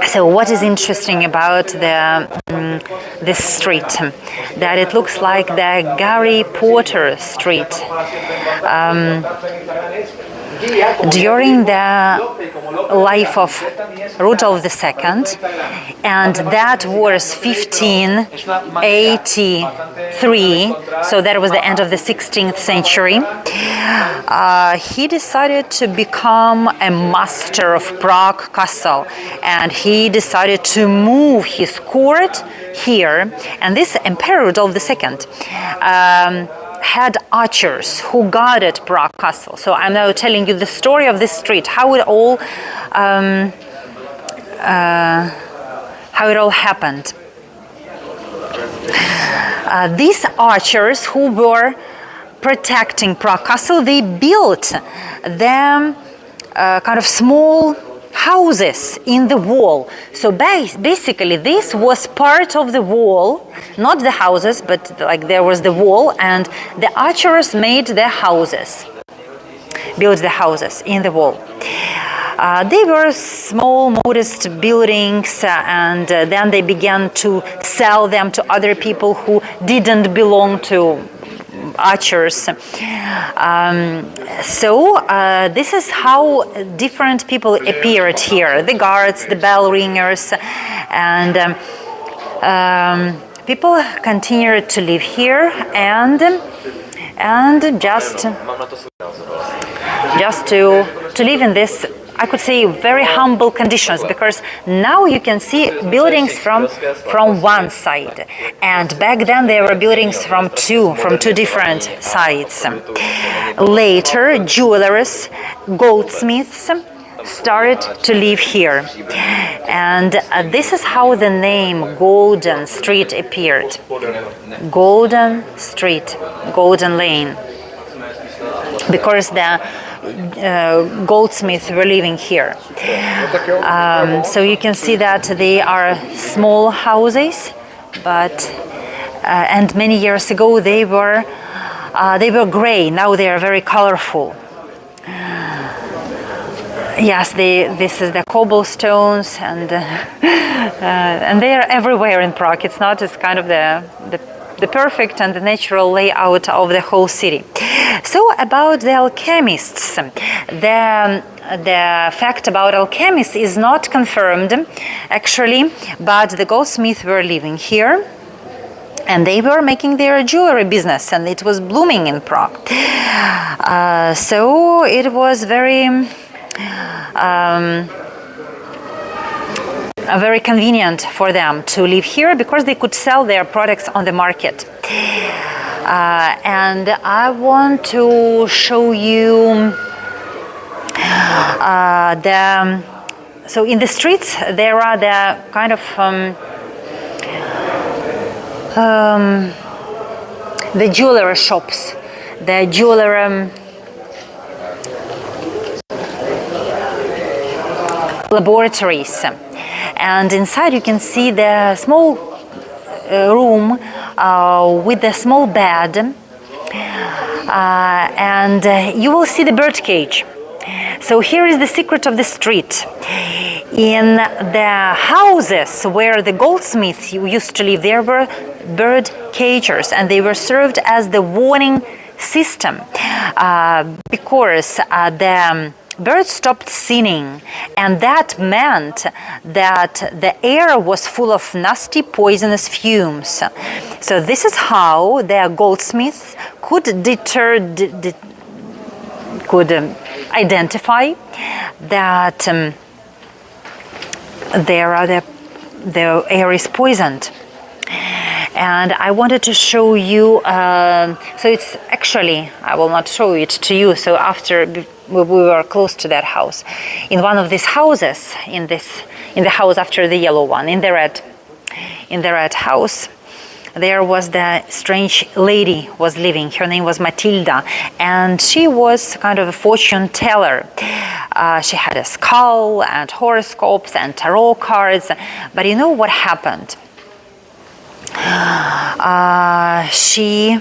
So what is interesting about this street? That it looks like the Harry Potter street. During the life of Rudolph II, and that was 1583, so that was the end of the 16th century, he decided to become a master of Prague Castle, and he decided to move his court here. And this Emperor Rudolph II had archers who guarded Prague Castle. So I'm now telling you the story of this street, how it all happened. These archers who were protecting Prague Castle, they built them kind of small houses in the wall. So basically this was part of the wall, not the houses, but like there was the wall, and the archers made the houses, built the houses in the wall. They were small, modest buildings, and then they began to sell them to other people who didn't belong to archers. So this is how different people appeared here: the guards, the bell ringers, and people continued to live here and just to live in this, I could say, very humble conditions, because now you can see buildings from one side, and back then there were buildings from two different sides. Later, jewelers, goldsmiths started to live here, and this is how the name Golden Street appeared. Golden Street, Golden Lane, because the goldsmiths were living here. So you can see that they are small houses, but and many years ago they were gray. Now they are very colorful. Yes, this is the cobblestones, and they are everywhere in Prague. It's not. It's kind of the perfect and the natural layout of the whole city. So about the alchemists, the fact about alchemists is not confirmed actually, but the goldsmiths were living here, and they were making their jewelry business, and it was blooming in Prague. So it was very convenient for them to live here, because they could sell their products on the market. and I want to show you so in the streets there are the kind of the jewelry shops, the jewelry laboratories, and inside you can see the small room with a small bed, and you will see the bird cage. So here is the secret of the street. In the houses where the goldsmiths used to live, there were bird cages, and they were served as the warning system because the birds stopped singing, and that meant that the air was full of nasty poisonous fumes. So this is how the goldsmiths could identify that the air is poisoned. And I wanted to show you, so it's actually, I will not show it to you, so after we were close to that house. In one of these houses, in the house after the yellow one, in the red house, there was the strange lady was living. Her name was Matilda, and she was kind of a fortune teller. She had a skull and horoscopes and tarot cards, but you know what happened? She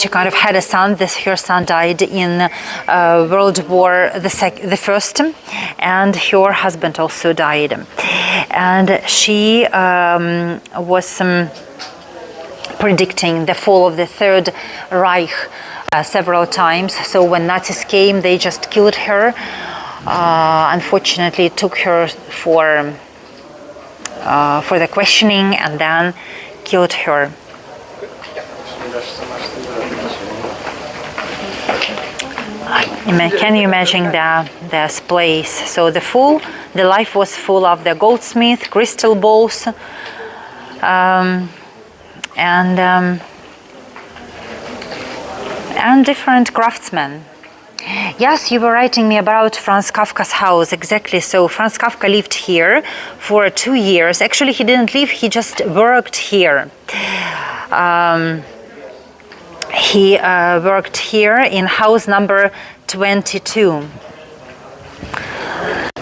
kind of had a son. Her son died in World War the First, and her husband also died. And she was predicting the fall of the Third Reich several times. So when Nazis came, they just killed her. Unfortunately, took her for the questioning and then killed her. Can you imagine the place? So the life was full of the goldsmith, crystal balls, and different craftsmen. Yes, you were writing me about Franz Kafka's house, exactly. So Franz Kafka lived here for 2 years. Actually, he didn't live, he just worked here. He worked here in house number 22.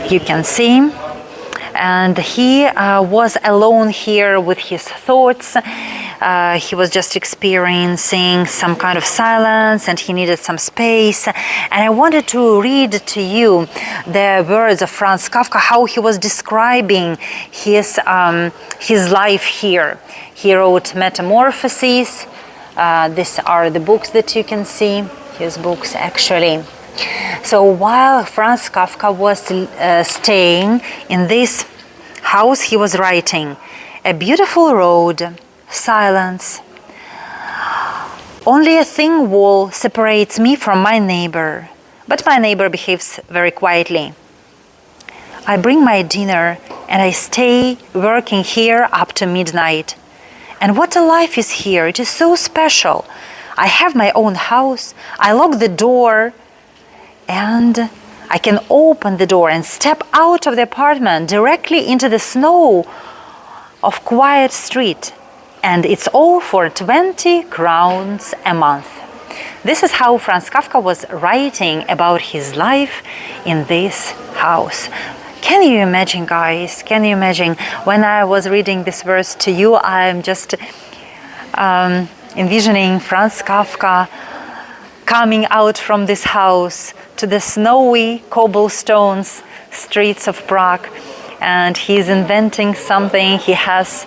You can see. And he was alone here with his thoughts. He was just experiencing some kind of silence, and he needed some space. And I wanted to read to you the words of Franz Kafka, how he was describing his life here. He wrote Metamorphoses. These are the books that you can see, his books actually. So while Franz Kafka was staying in this house, he was writing, "A beautiful road, silence. Only a thin wall separates me from my neighbor, but my neighbor behaves very quietly. I bring my dinner and I stay working here up to midnight. And what a life is here, it is so special. I have my own house, I lock the door, and I can open the door and step out of the apartment directly into the snow of quiet street. And it's all for 20 crowns a month." This is how Franz Kafka was writing about his life in this house. Can you imagine, guys? Can you imagine? When I was reading this verse to you, I'm just envisioning Franz Kafka coming out from this house to the snowy cobblestones streets of Prague, and he's inventing something. He has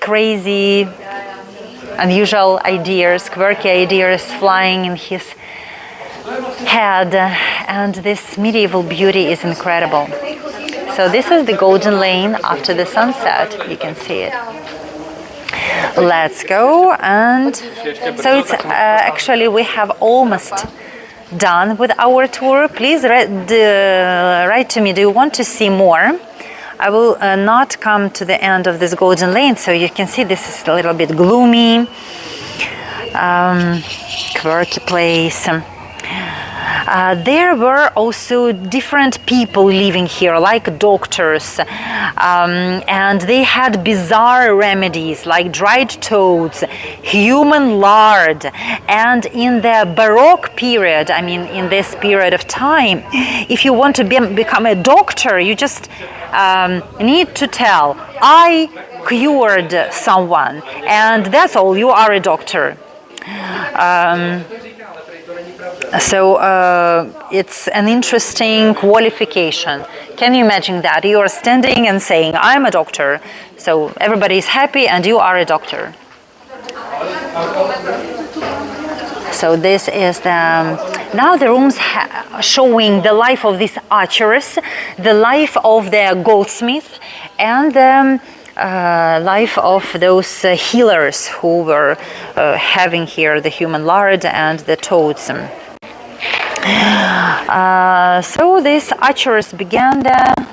crazy, unusual ideas, quirky ideas flying in his head, and this medieval beauty is incredible. So this is the Golden Lane after the sunset. You can see it. Let's go. And so it's actually we have almost done with our tour. Please write to me, do you want to see more? I will not come to the end of this golden lane, so you can see this is a little bit gloomy, quirky place. There were also different people living here, like doctors, and they had bizarre remedies like dried toads, human lard, and in the Baroque period, I mean in this period of time, if you want to become a doctor, you just need to tell, I cured someone, and that's all, you are a doctor. So it's an interesting qualification. Can you imagine that? You are standing and saying, I'm a doctor. So everybody is happy and you are a doctor. So this is now the rooms showing the life of this archeress, the life of the goldsmith, and the life of those healers who were having here the human lard and the toads. So this archeress began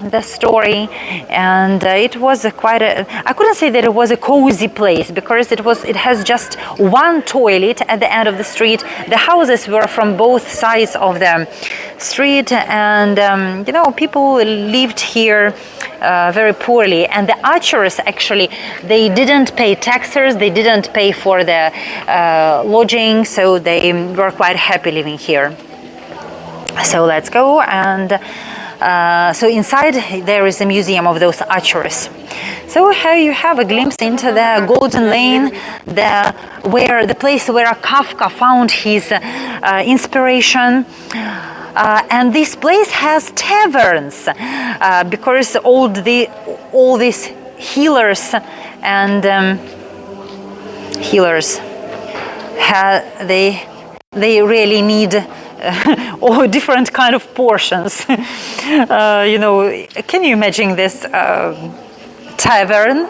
the story, and it was quite a, I couldn't say that it was a cozy place, because it has just one toilet at the end of the street. The houses were from both sides of the street, and people lived here very poorly. And the archers, actually, they didn't pay taxes, they didn't pay for the lodging, so they were quite happy living here. So let's go, and so inside there is a museum of those archers. So here you have a glimpse into the Golden Lane, the place where Kafka found his inspiration. And this place has taverns, because all these healers and they really need or different kind of portions. Can you imagine this tavern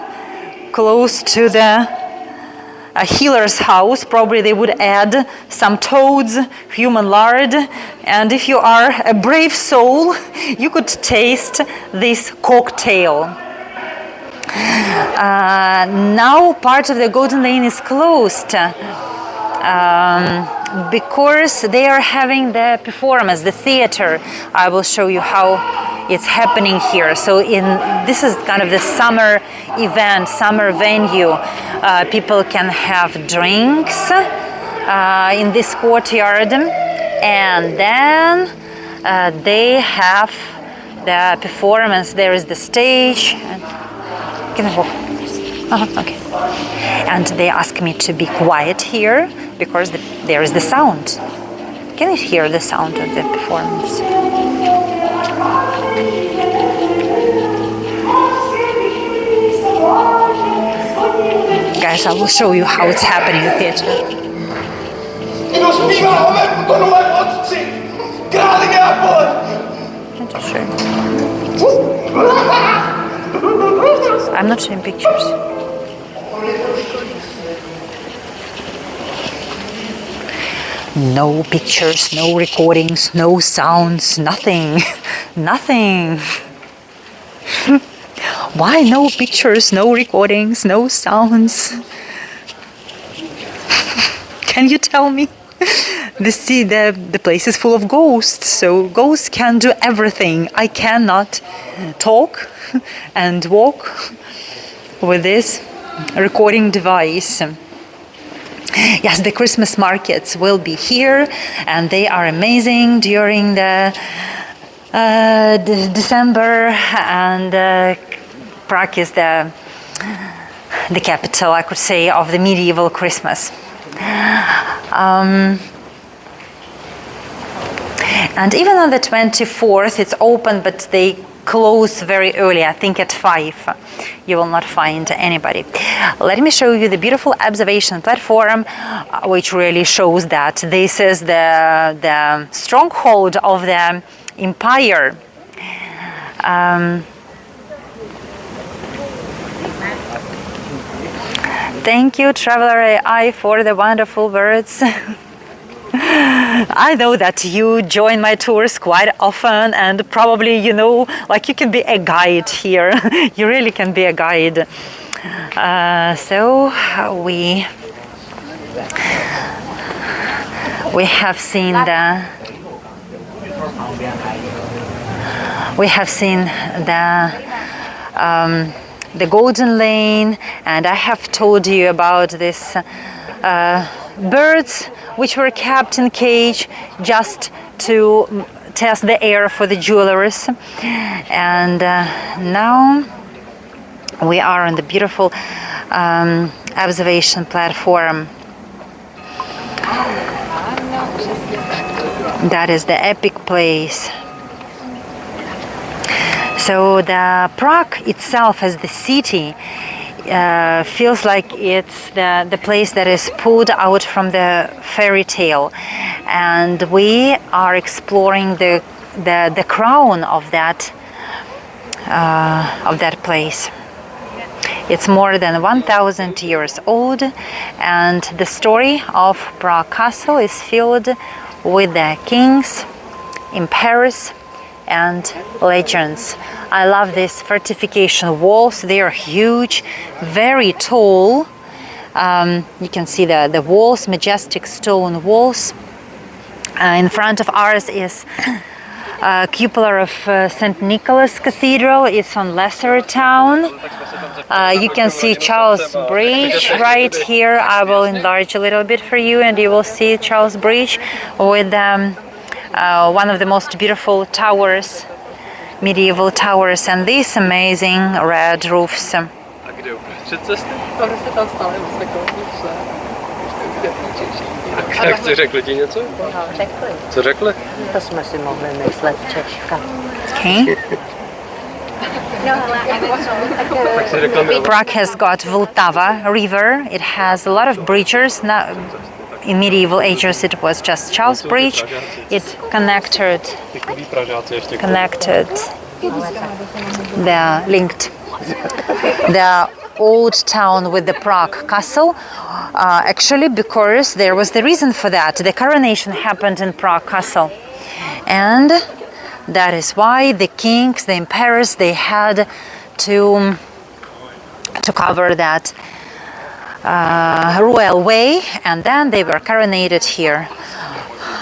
close to the healer's house? Probably they would add some toads, human lard, and if you are a brave soul, you could taste this cocktail. Now part of the Golden Lane is closed, because they are having the performance, the theater. I will show you how it's happening here. So this is kind of the summer event, summer venue. People can have drinks in this courtyard, and then they have the performance. There is the stage. Can I walk? Okay. And they ask me to be quiet here, because there is the sound. Can you hear the sound of the performance? Guys, I will show you how it's happening in the theater. I'm not showing pictures. No pictures, no recordings, no sounds, nothing. Nothing. Why no pictures, no recordings, no sounds? Can you tell me? The place is full of ghosts, so ghosts can do everything. I cannot talk and walk with this recording device. Yes, the Christmas markets will be here, and they are amazing during the December, and Prague is the capital, I could say, of the medieval Christmas. And even on the 24th, it's open, but they close very early, I think at 5. You will not find anybody. Let me show you the beautiful observation platform, which really shows that this is the stronghold of the empire. Thank you, Traveler AI, for the wonderful words. I know that you join my tours quite often, and probably you know, like you can be a guide here. You really can be a guide. So we have seen the Golden Lane, and I have told you about this birds which were kept in cage just to test the air for the jewelers. And now we are on the beautiful observation platform. That is the epic place. So the Prague itself as the city feels like it's the place that is pulled out from the fairy tale, and we are exploring the crown of that place. It's more than 1,000 years old, and the story of Prague Castle is filled with the kings, emperors, and legends. I love these fortification walls. They are huge, very tall. You can see the walls, majestic stone walls. In front of ours is a cupola of St Nicholas Cathedral. It's on Lesser Town. You can see Charles Bridge right here. I will enlarge a little bit for you, and you will see Charles Bridge with one of the most beautiful towers, medieval towers, and these amazing red roofs. Jak řekli ti něco? No, řekli. Co řekli? To jsme si mohli myslet Češka. Okay. Prague has got Vltava river. It has a lot of bridges. Now, in medieval ages, it was just Charles Bridge. It connected the old town with the Prague Castle. Actually, because there was the reason for that. The coronation happened in Prague Castle, and that is why the kings, the emperors, they had to cover that royal way, and then they were coronated here.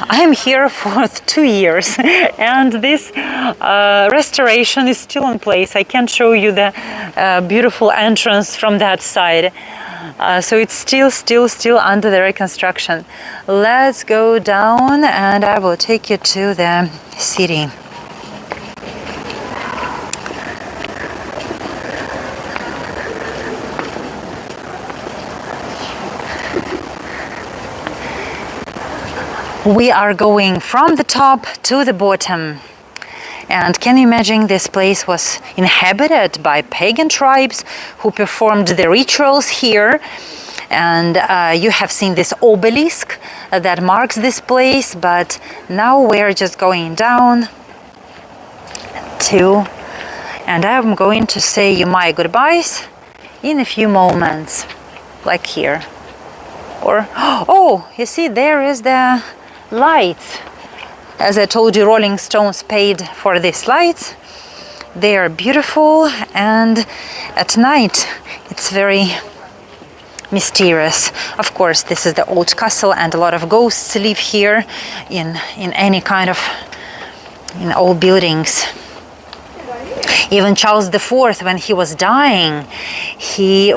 I am here for 2 years, and this restoration is still in place. I can't show you the beautiful entrance from that side. So it's still under the reconstruction. Let's go down, and I will take you to the city. We are going from the top to the bottom. And can you imagine, this place was inhabited by pagan tribes who performed the rituals here. And you have seen this obelisk that marks this place, but now we're just going down to, and I'm going to say you my goodbyes in a few moments, like here. Or, oh, you see, there is the lights. As I told you, Rolling Stones paid for these lights. They are beautiful, and at night it's very mysterious. Of course, this is the old castle, and a lot of ghosts live here in any kind of old buildings. Even Charles IV, when he was dying, he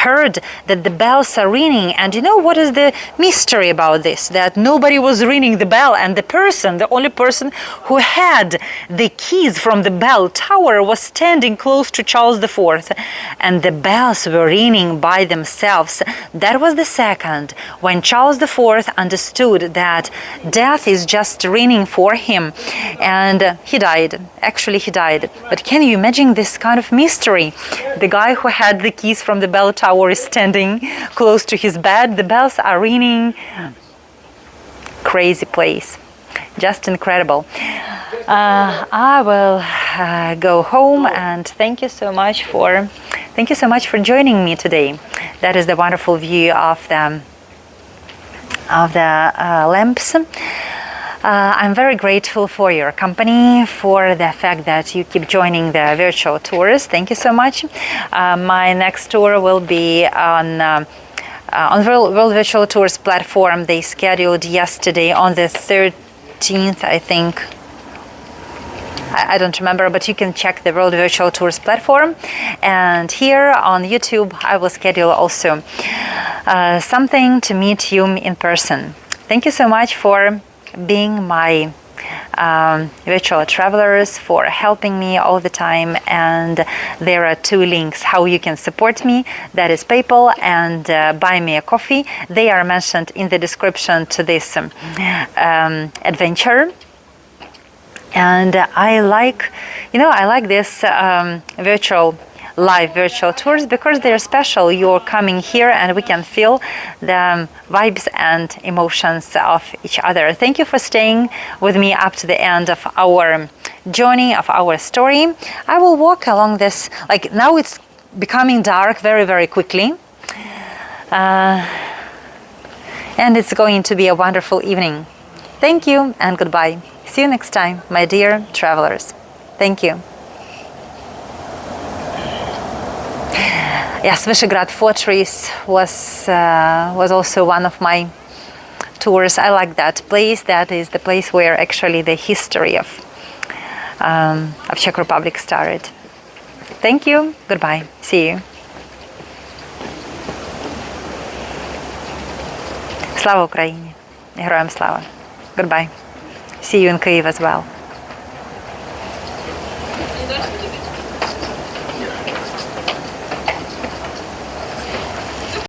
heard that the bells are ringing. And you know what is the mystery about this? That nobody was ringing the bell, and the only person who had the keys from the bell tower was standing close to Charles IV. And the bells were ringing by themselves. That was the second when Charles IV understood that death is just ringing for him, and he died. Actually, he died. But can you imagine this kind of mystery? The guy who had the keys from the bell tower is standing close to his bed. The bells are ringing. Crazy place. Just incredible. I will go home, and thank you so much for joining me today. That is the wonderful view of the of the lamps. I'm very grateful for your company, for the fact that you keep joining the virtual tours. Thank you so much. My next tour will be on World Virtual Tours platform. They scheduled yesterday on the 13th, I think. I don't remember, but you can check the World Virtual Tours platform. And here on YouTube, I will schedule also something to meet you in person. Thank you so much for being my virtual travelers, for helping me all the time. And there are two links how you can support me. That is PayPal and Buy Me a Coffee. They are mentioned in the description to this adventure. And I like this live virtual tours because they're special. You're coming here and we can feel the vibes and emotions of each other. Thank you for staying with me up to the end of our journey, of our story. I will walk along this, like now it's becoming dark very, very quickly. And it's going to be a wonderful evening. Thank you and goodbye. See you next time, my dear travelers. Thank you. Yes, Visegrad Fortress was also one of my tours. I like that place. That is the place where actually the history of Czech Republic started. Thank you. Goodbye. See you. Slava Ukraini. Героям слава. Goodbye. See you in Kyiv as well.